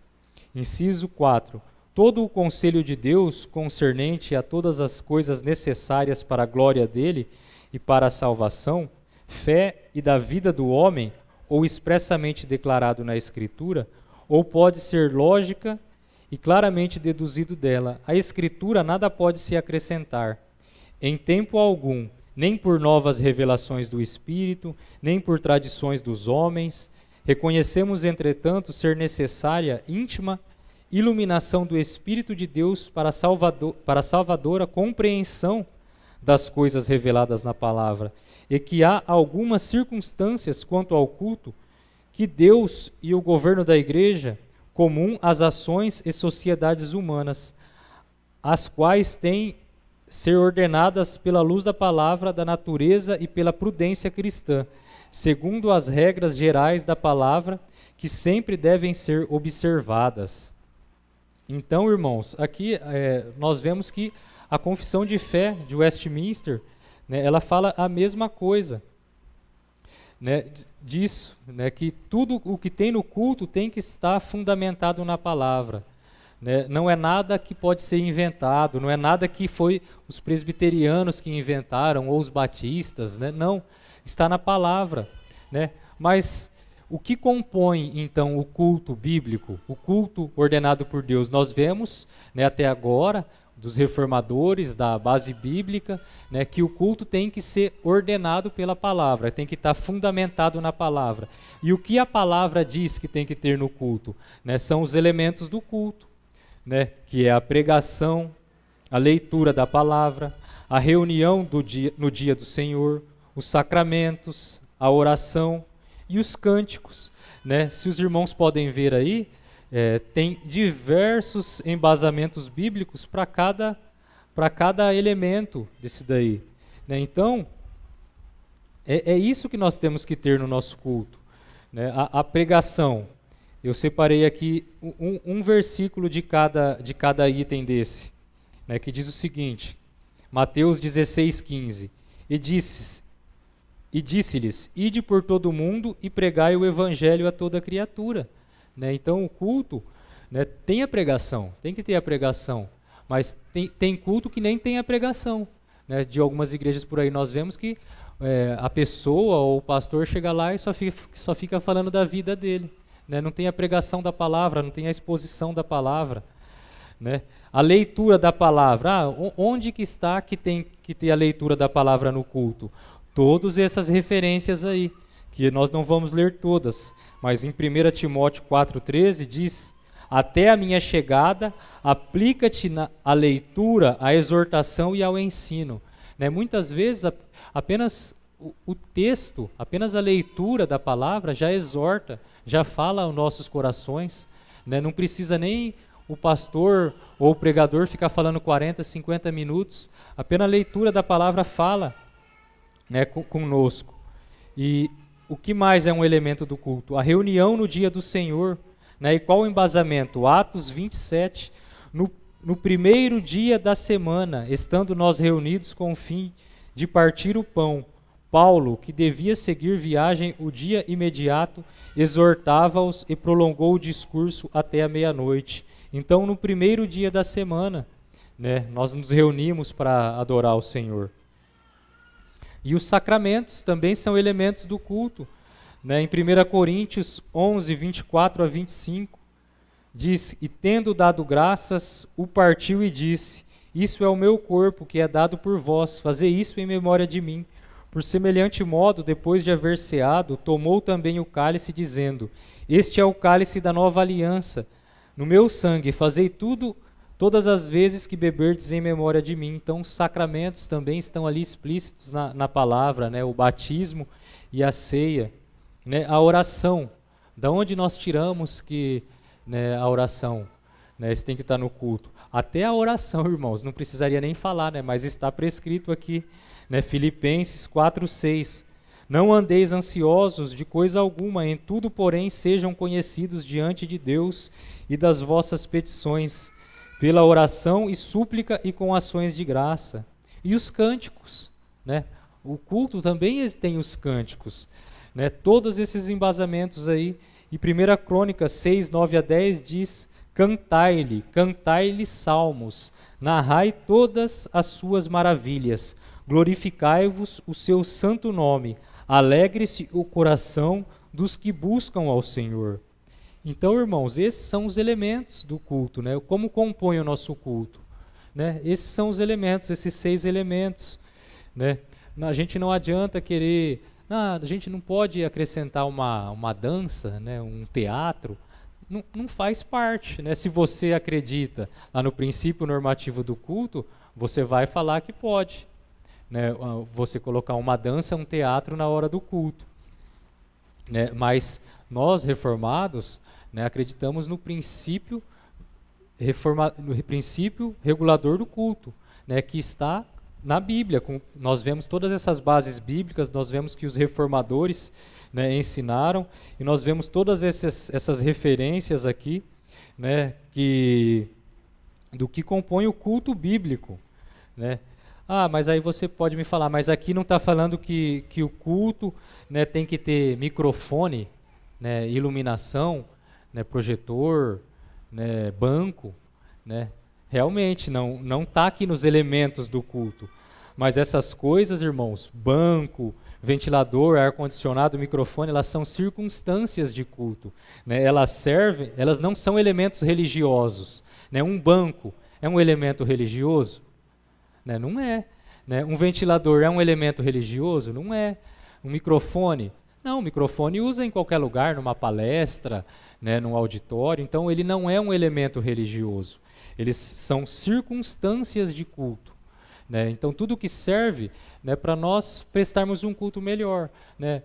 Inciso 4. Todo o conselho de Deus concernente a todas as coisas necessárias para a glória dele e para a salvação, fé e da vida do homem, ou expressamente declarado na Escritura, ou pode ser lógica e claramente deduzido dela. A Escritura nada pode se acrescentar, em tempo algum, nem por novas revelações do Espírito, nem por tradições dos homens. Reconhecemos, entretanto, ser necessária íntima iluminação do Espírito de Deus para a salvadora compreensão das coisas reveladas na palavra, e que há algumas circunstâncias quanto ao culto que Deus e o governo da igreja, comum às ações e sociedades humanas, as quais têm ser ordenadas pela luz da palavra, da natureza e pela prudência cristã, segundo as regras gerais da palavra, que sempre devem ser observadas. Então, irmãos, aqui nós vemos que a confissão de fé de Westminster, né, ela fala a mesma coisa, né, disso, né, que tudo o que tem no culto tem que estar fundamentado na palavra. Né, não é nada que pode ser inventado, não é nada que foi os presbiterianos que inventaram, ou os batistas, né, não, está na palavra. Né, mas o que compõe, então, o culto bíblico, o culto ordenado por Deus? Nós vemos, né, até agora, dos reformadores, da base bíblica, né, que o culto tem que ser ordenado pela palavra, tem que estar fundamentado na palavra. E o que a palavra diz que tem que ter no culto? Né, são os elementos do culto, né, que é a pregação, a leitura da palavra, a reunião no dia do Senhor, os sacramentos, a oração e os cânticos. Né? Se os irmãos podem ver aí, tem diversos embasamentos bíblicos para cada elemento desse daí. Né? Então, é isso que nós temos que ter no nosso culto. Né? A pregação. Eu separei aqui um versículo de cada item desse. né, que diz o seguinte, Mateus 16:15, e disse-lhes, ide por todo o mundo e pregai o evangelho a toda criatura. Né? Então o culto, né, tem a pregação, tem que ter a pregação, mas tem culto que nem tem a pregação. Né? De algumas igrejas por aí nós vemos que a pessoa ou o pastor chega lá e só fica falando da vida dele. Né? Não tem a pregação da palavra, não tem a exposição da palavra. Né? A leitura da palavra, onde que está que tem que ter a leitura da palavra no culto? Todas essas referências aí, que nós não vamos ler todas, mas em 1 Timóteo 4,13 diz, até a minha chegada, aplica-te à leitura, à exortação e ao ensino. Né? Muitas vezes apenas o texto, apenas a leitura da palavra já exorta, já fala aos nossos corações. Né? Não precisa nem o pastor ou o pregador ficar falando 40, 50 minutos, apenas a leitura da palavra fala, né, conosco. E o que mais é um elemento do culto? A reunião no dia do Senhor. Né, e qual o embasamento? Atos 27, no primeiro dia da semana, estando nós reunidos com o fim de partir o pão, Paulo, que devia seguir viagem o dia imediato, exortava-os e prolongou o discurso até a meia-noite. Então, no primeiro dia da semana, né, nós nos reunimos para adorar o Senhor. E os sacramentos também são elementos do culto. Né, em 1 Coríntios 11, 24 a 25, diz, e tendo dado graças, o partiu e disse, isso é o meu corpo que é dado por vós, fazei isso em memória de mim. Por semelhante modo, depois de haver ceado, tomou também o cálice, dizendo, este é o cálice da nova aliança, no meu sangue, fazei tudo, todas as vezes que beberdes em memória de mim. Então, os sacramentos também estão ali explícitos na palavra, né? O batismo e a ceia. Né? A oração, da onde nós tiramos que, né, a oração, né, isso tem que estar no culto. Até a oração, irmãos, não precisaria nem falar, né, mas está prescrito aqui, né, Filipenses 4:6. Não andeis ansiosos de coisa alguma, em tudo, porém, sejam conhecidos diante de Deus e das vossas petições, pela oração e súplica e com ações de graça. E os cânticos, né? O culto também tem os cânticos. Né, todos esses embasamentos aí, e 1 Crônicas 6, 9 a 10 diz, cantai-lhe salmos, narrai todas as suas maravilhas, glorificai-vos o seu santo nome, alegre-se o coração dos que buscam ao Senhor. Então, irmãos, esses são os elementos do culto, né? Como compõe o nosso culto? Né? Esses são os elementos, esses 6 elementos. Né? A gente não adianta querer... a gente não pode acrescentar uma dança, né, um teatro, não faz parte. Né? Se você acredita lá no princípio normativo do culto, você vai falar que pode. Né? Você colocar uma dança, um teatro na hora do culto. Né? Mas nós, reformados, né, acreditamos no princípio regulador do culto, né, que está na Bíblia. Nós vemos todas essas bases bíblicas, nós vemos que os reformadores, né, ensinaram, e nós vemos todas essas referências aqui, né, do que compõe o culto bíblico. Né. Mas aí você pode me falar, mas aqui não está falando que o culto, né, tem que ter microfone, né, iluminação, né, projetor, né, banco. Né. Realmente, não está aqui nos elementos do culto. Mas essas coisas, irmãos, banco, ventilador, ar-condicionado, microfone, elas são circunstâncias de culto. Né? Elas não são elementos religiosos. Né? Um banco é um elemento religioso? Né? Não é. Né? Um ventilador é um elemento religioso? Não é. Um microfone? Não, o microfone usa em qualquer lugar, numa palestra, né, num auditório, então ele não é um elemento religioso. Eles são circunstâncias de culto. Né? Então, tudo que serve, né, para nós prestarmos um culto melhor. Né?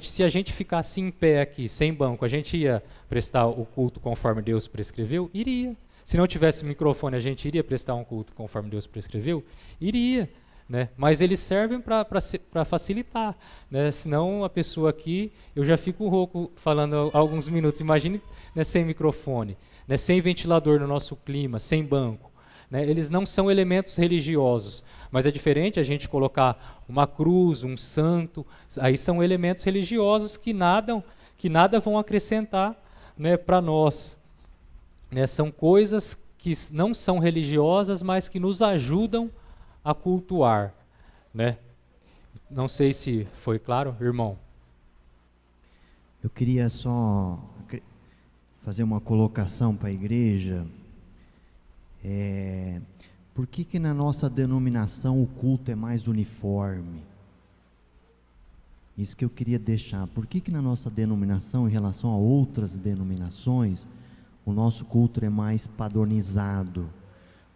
Se a gente ficasse em pé aqui, sem banco, a gente ia prestar o culto conforme Deus prescreveu? Iria. Se não tivesse microfone, a gente iria prestar um culto conforme Deus prescreveu? Iria. Né? Mas eles servem para facilitar. Né? Senão, a pessoa aqui, eu já fico rouco falando alguns minutos. Imagine, né, sem microfone, né, sem ventilador no nosso clima, sem banco. né? Eles não são elementos religiosos, mas é diferente a gente colocar uma cruz, um santo, aí são elementos religiosos que nada vão acrescentar, né, para nós, né? São coisas que não são religiosas, mas que nos ajudam a cultuar, né? Não sei se foi claro, irmão. Eu queria só fazer uma colocação para a igreja. Por que na nossa denominação o culto é mais uniforme? Isso que eu queria deixar. Por que na nossa denominação, em relação a outras denominações, o nosso culto é mais padronizado?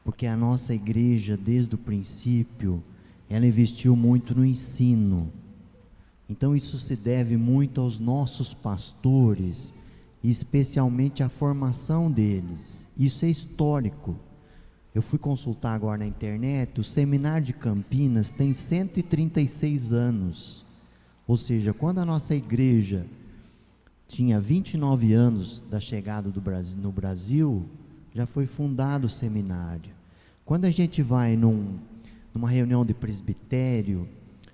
Porque a nossa igreja, desde o princípio, ela investiu muito no ensino. Então isso se deve muito aos nossos pastores, e especialmente à formação deles. Isso é histórico. Eu fui consultar agora na internet, o Seminário de Campinas tem 136 anos. Ou seja, quando a nossa igreja tinha 29 anos da chegada do Brasil, no Brasil, já foi fundado o seminário. Quando a gente vai numa reunião de presbitério,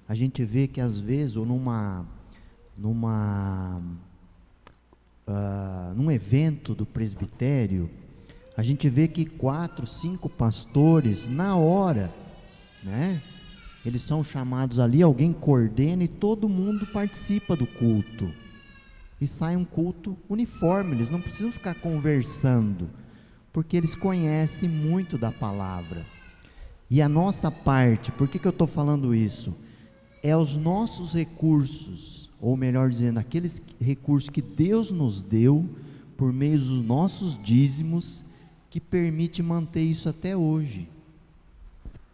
a gente vê que às vezes, ou num evento do presbitério, a gente vê que 4, 5 pastores, na hora, né? Eles são chamados ali, alguém coordena e todo mundo participa do culto. E sai um culto uniforme, eles não precisam ficar conversando, porque eles conhecem muito da palavra. E a nossa parte, por que eu estou falando isso? É os nossos recursos, ou melhor dizendo, aqueles recursos que Deus nos deu, por meio dos nossos dízimos, que permite manter isso até hoje.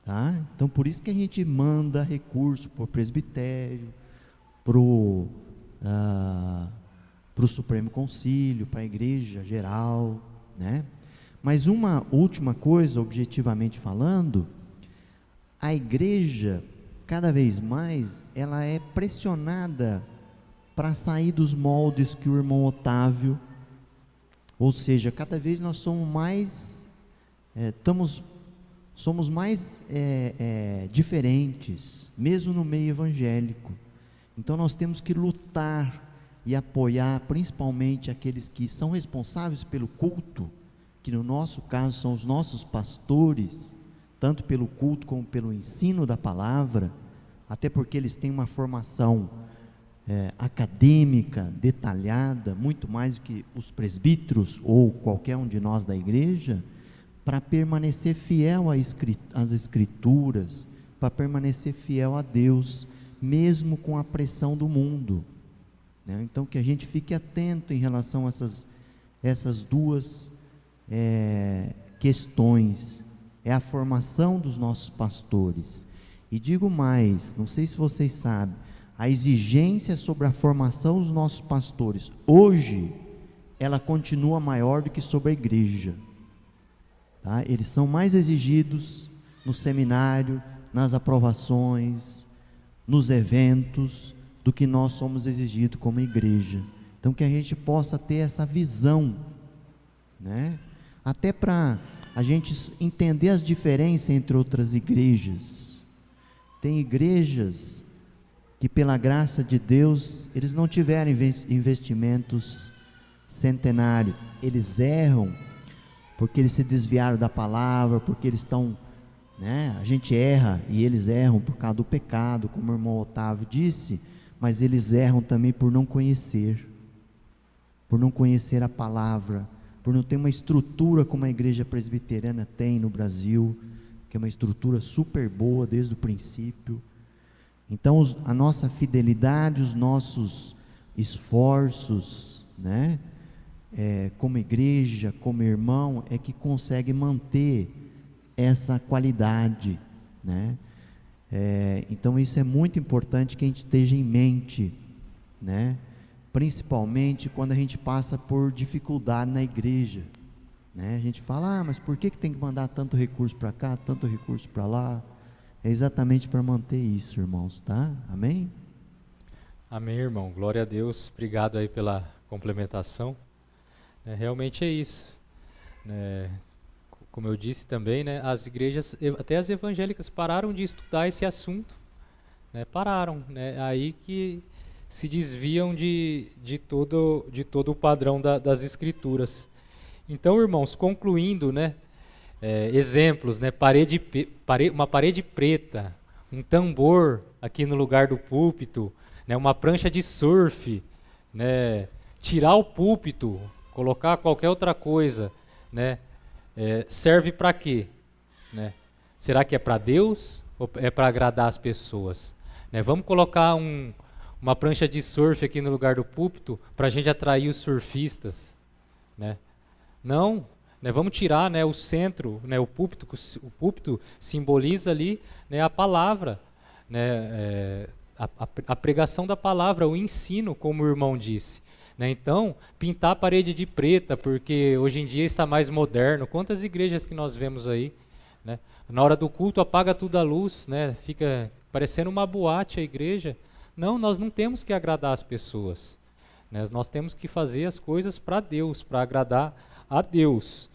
Tá? Então por isso que a gente manda recurso para o presbitério, para o Supremo Concílio, para a igreja geral, né? Mas uma última coisa, objetivamente falando, a igreja, cada vez mais, ela é pressionada para sair dos moldes que o irmão Otávio, ou seja, cada vez nós somos mais, somos mais diferentes, mesmo no meio evangélico. Então nós temos que lutar e apoiar principalmente aqueles que são responsáveis pelo culto, que no nosso caso são os nossos pastores, tanto pelo culto como pelo ensino da palavra, até porque eles têm uma formação acadêmica, detalhada, muito mais do que os presbíteros ou qualquer um de nós da igreja, para permanecer fiel às escrituras, para permanecer fiel a Deus, mesmo com a pressão do mundo, né? Então que a gente fique atento em relação a essas duas questões. É a formação dos nossos pastores. E digo mais, não sei se vocês sabem, a exigência sobre a formação dos nossos pastores, hoje, ela continua maior do que sobre a igreja. Tá? Eles são mais exigidos no seminário, nas aprovações, nos eventos, do que nós somos exigidos como igreja. Então que a gente possa ter essa visão, né? Até para a gente entender as diferenças entre outras igrejas. Tem igrejas que, pela graça de Deus, eles não tiveram investimentos centenários, eles erram porque eles se desviaram da palavra, porque eles estão, né? A gente erra e eles erram por causa do pecado, como o irmão Otávio disse, mas eles erram também por não conhecer a palavra, por não ter uma estrutura como a igreja presbiteriana tem no Brasil, que é uma estrutura super boa desde o princípio. Então a nossa fidelidade, os nossos esforços, né? Como igreja, como irmão, é que consegue manter essa qualidade, né? Então isso é muito importante que a gente esteja em mente, né? Principalmente quando a gente passa por dificuldade na igreja, né? A gente fala, mas por que tem que mandar tanto recurso para cá, tanto recurso para lá? É exatamente para manter isso, irmãos, tá? Amém? Amém, irmão. Glória a Deus. Obrigado aí pela complementação. Realmente é isso. como eu disse também, né, as igrejas, até as evangélicas, pararam de estudar esse assunto, né, pararam, né, aí que se desviam de todo o padrão das Escrituras. Então, irmãos, concluindo, né, exemplos, né, uma parede preta, um tambor aqui no lugar do púlpito, né, uma prancha de surf, né, tirar o púlpito, colocar qualquer outra coisa, né, serve para quê? Né? Será que é para Deus ou é para agradar as pessoas? Né, vamos colocar uma prancha de surf aqui no lugar do púlpito para a gente atrair os surfistas? Né? Não, né, vamos tirar, né, o centro, né, o púlpito simboliza ali, né, a palavra, né, a pregação da palavra, o ensino, como o irmão disse. Né, então, pintar a parede de preta, porque hoje em dia está mais moderno. Quantas igrejas que nós vemos aí? Né? Na hora do culto apaga tudo a luz, né, fica parecendo uma boate a igreja. Não, nós não temos que agradar as pessoas. Né, nós temos que fazer as coisas para Deus, para agradar a Deus.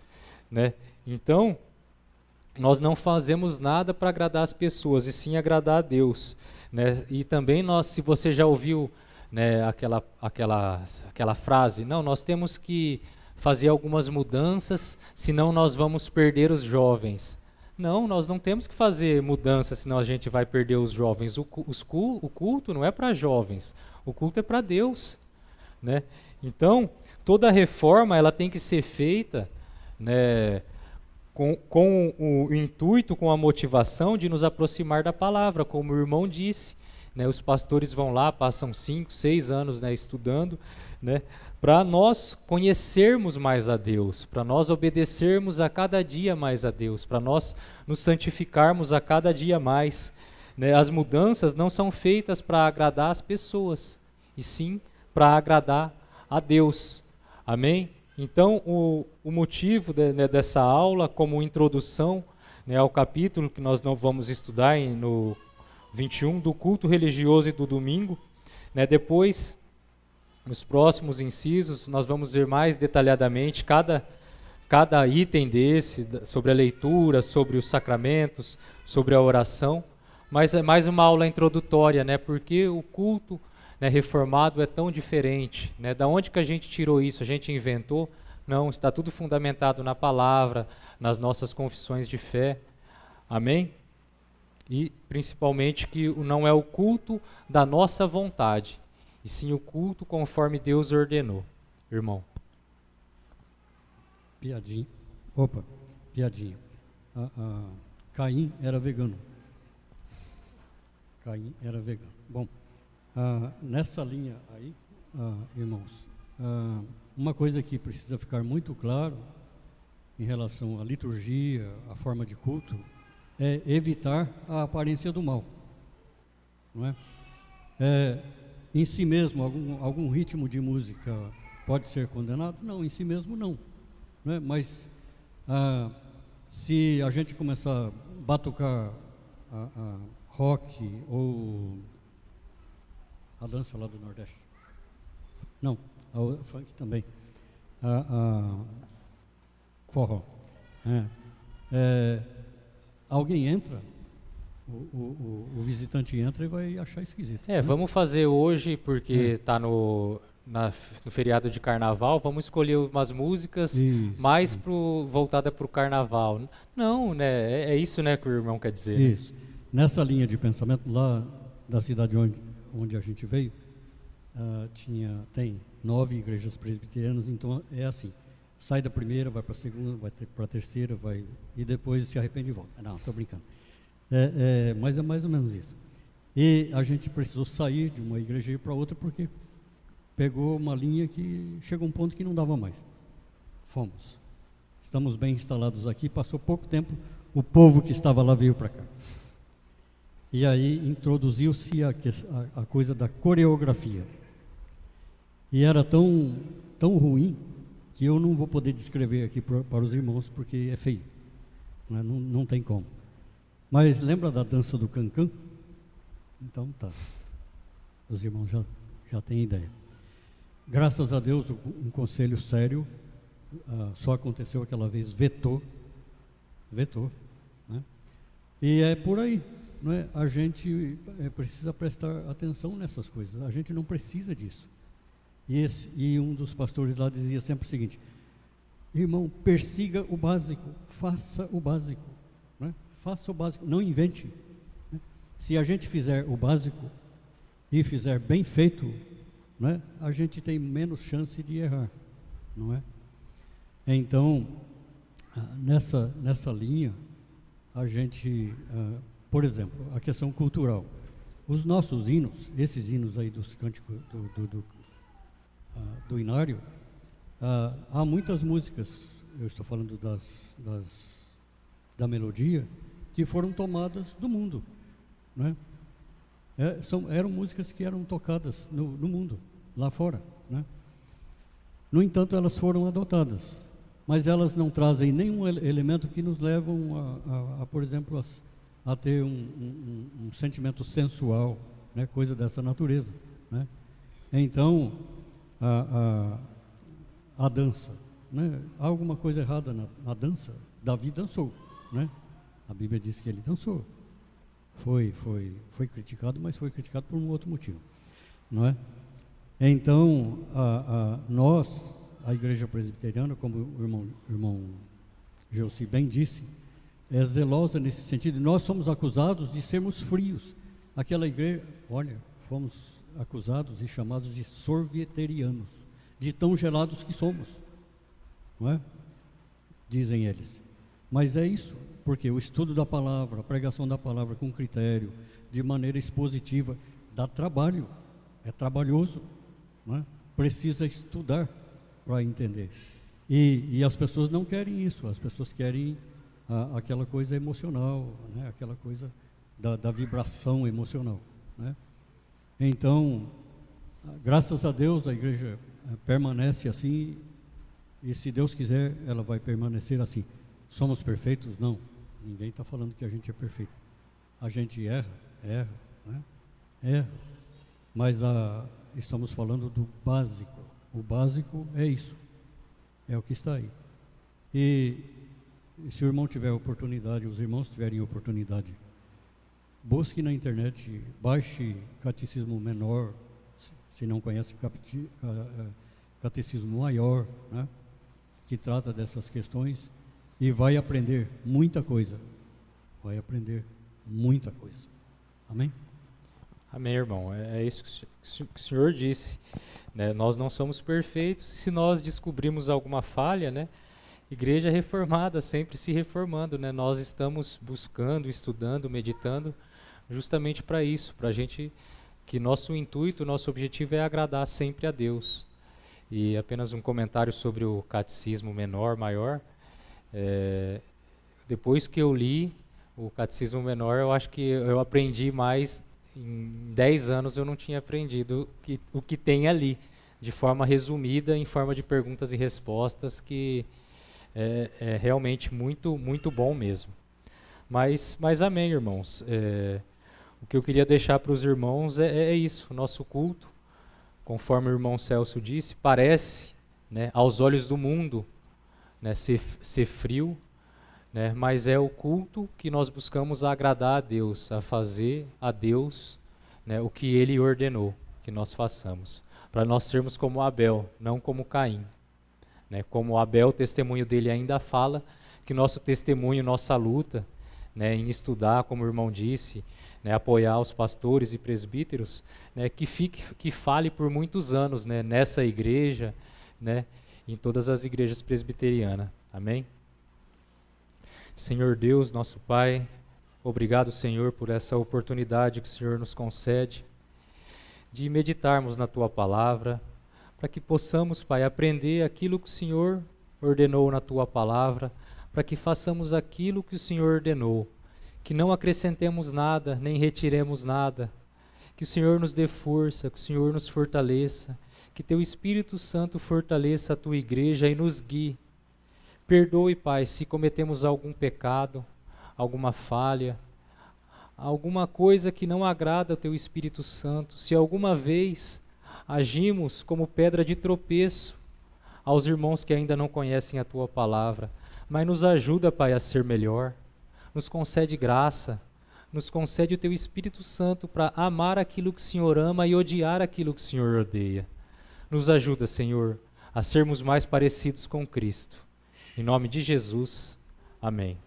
Né? Então, nós não fazemos nada para agradar as pessoas, e sim agradar a Deus. Né? E também, se você já ouviu, né, aquela frase, não, nós temos que fazer algumas mudanças, senão nós vamos perder os jovens. Não, nós não temos que fazer mudanças, senão a gente vai perder os jovens. O culto não é para jovens, o culto é para Deus. Né? Então, toda reforma ela tem que ser feita, né, com o intuito, com a motivação de nos aproximar da palavra, como o irmão disse. Né, os pastores vão lá, passam 5, 6 anos, né, estudando, né, para nós conhecermos mais a Deus, para nós obedecermos a cada dia mais a Deus, para nós nos santificarmos a cada dia mais. Né, as mudanças não são feitas para agradar as pessoas, e sim para agradar a Deus. Amém? Então, o motivo dessa aula, como introdução, né, ao capítulo que nós não vamos estudar no 21, do culto religioso e do domingo, né, depois, nos próximos incisos, nós vamos ver mais detalhadamente cada item desse, sobre a leitura, sobre os sacramentos, sobre a oração, mas é mais uma aula introdutória, né, porque o culto, né, reformado é tão diferente. Né? Da onde que a gente tirou isso? A gente inventou? Não, está tudo fundamentado na palavra, nas nossas confissões de fé. Amém? E principalmente que não é o culto da nossa vontade, e sim o culto conforme Deus ordenou. Irmão. Piadinha. Opa, piadinha. Caim era vegano. Caim era vegano. Bom, nessa linha aí, irmãos, uma coisa que precisa ficar muito claro em relação à liturgia, à forma de culto, é evitar a aparência do mal. Não é? Em si mesmo, algum ritmo de música pode ser condenado? Não, em si mesmo não. Não é? Mas se a gente começar a batucar rock ou a dança lá do Nordeste, não, a funk também, forró, alguém entra, o visitante entra e vai achar esquisito. Vamos fazer hoje, porque está no feriado de carnaval, vamos escolher umas músicas mais voltadas para o carnaval. Não, né, é isso, né, que o irmão quer dizer. Isso. Né? Nessa linha de pensamento, lá da cidade onde a gente veio, tem 9 igrejas presbiterianas, então é assim. Sai da primeira, vai para a segunda, vai para a terceira, e depois se arrepende e volta. Não, estou brincando. Mas é mais ou menos isso. E a gente precisou sair de uma igreja e ir para outra porque pegou uma linha que chegou um ponto que não dava mais. Fomos. Estamos bem instalados aqui, passou pouco tempo, o povo que estava lá veio para cá. E aí introduziu-se a coisa da coreografia. E era tão ruim que eu não vou poder descrever aqui para os irmãos, porque é feio. Não tem como. Mas lembra da dança do Cancan? Então tá. Os irmãos já têm ideia. Graças a Deus, um conselho sério, só aconteceu aquela vez, vetou vetou, né? E é por aí, não é? A gente precisa prestar atenção nessas coisas. A gente não precisa disso. E um dos pastores lá dizia sempre o seguinte: irmão, persiga o básico, faça o básico, né? Faça o básico, não invente, né? Se a gente fizer o básico e fizer bem feito, né, a gente tem menos chance de errar, não é? Então, nessa linha, a gente, por exemplo, a questão cultural. Os nossos hinos, esses hinos aí dos cânticos do Inário, há muitas músicas, eu estou falando da melodia, que foram tomadas do mundo, né? Eram músicas que eram tocadas no mundo, lá fora, né? No entanto, elas foram adotadas, mas elas não trazem nenhum elemento que nos levam por exemplo, a ter um sentimento sensual, né? Coisa dessa natureza, né? Então, a dança, né? Há alguma coisa errada na dança? Davi dançou, né? A Bíblia diz que ele dançou. Foi criticado, mas foi criticado por um outro motivo, não é? Então, nós, a Igreja Presbiteriana, como o irmão Gelsi bem disse, é zelosa nesse sentido. Nós somos acusados de sermos frios. Aquela igreja, olha, fomos acusados e chamados de sorveterianos, de tão gelados que somos, não é? Dizem eles. Mas é isso, porque o estudo da palavra, a pregação da palavra com critério, de maneira expositiva, dá trabalho, é trabalhoso, não é? Precisa estudar para entender. E as pessoas não querem isso, as pessoas querem aquela coisa emocional, né? Aquela coisa da vibração emocional, né? Então, graças a Deus, a igreja permanece assim, e se Deus quiser, ela vai permanecer assim. Somos perfeitos? Não. Ninguém está falando que a gente é perfeito. A gente erra, né? Erra. Mas estamos falando do básico. O básico é isso. É o que está aí. E se o irmão tiver oportunidade, os irmãos tiverem oportunidade, busque na internet, baixe Catecismo Menor, se não conhece Catecismo Maior, né? Que trata dessas questões. E vai aprender muita coisa. Vai aprender muita coisa. Amém? Amém, irmão. É isso que o senhor disse, né? Nós não somos perfeitos. Se nós descobrimos alguma falha, né? Igreja reformada, sempre se reformando, né? Nós estamos buscando, estudando, meditando, justamente para isso, para a gente, que nosso intuito, nosso objetivo é agradar sempre a Deus. E apenas um comentário sobre o Catecismo Menor, Maior. Depois que eu li o Catecismo Menor, eu acho que eu aprendi mais. Em 10 anos eu não tinha aprendido o que tem ali, de forma resumida, em forma de perguntas e respostas, que é realmente muito, muito bom mesmo. Mas amém, irmãos. O que eu queria deixar para os irmãos é isso. O nosso culto, conforme o irmão Celso disse, parece, né, aos olhos do mundo, né, ser frio, né, mas é o culto que nós buscamos agradar a Deus, a fazer a Deus, né, o que Ele ordenou que nós façamos, para nós sermos como Abel, não como Caim, né? Como Abel, o testemunho dele ainda fala que nosso testemunho, nossa luta, né, em estudar, como o irmão disse, né, apoiar os pastores e presbíteros, né, que fale por muitos anos, né, nessa igreja, né, em todas as igrejas presbiterianas. Amém? Senhor Deus, nosso Pai, obrigado, Senhor, por essa oportunidade que o Senhor nos concede de meditarmos na Tua Palavra, para que possamos, Pai, aprender aquilo que o Senhor ordenou na Tua Palavra, para que façamos aquilo que o Senhor ordenou, que não acrescentemos nada, nem retiremos nada, que o Senhor nos dê força, que o Senhor nos fortaleça, que Teu Espírito Santo fortaleça a Tua igreja e nos guie. Perdoe, Pai, se cometemos algum pecado, alguma falha, alguma coisa que não agrada ao Teu Espírito Santo, se alguma vez agimos como pedra de tropeço aos irmãos que ainda não conhecem a Tua Palavra. mas nos ajuda, Pai, a ser melhor. Nos concede graça, nos concede o Teu Espírito Santo para amar aquilo que o Senhor ama e odiar aquilo que o Senhor odeia. Nos ajuda, Senhor, a sermos mais parecidos com Cristo. Em nome de Jesus, amém.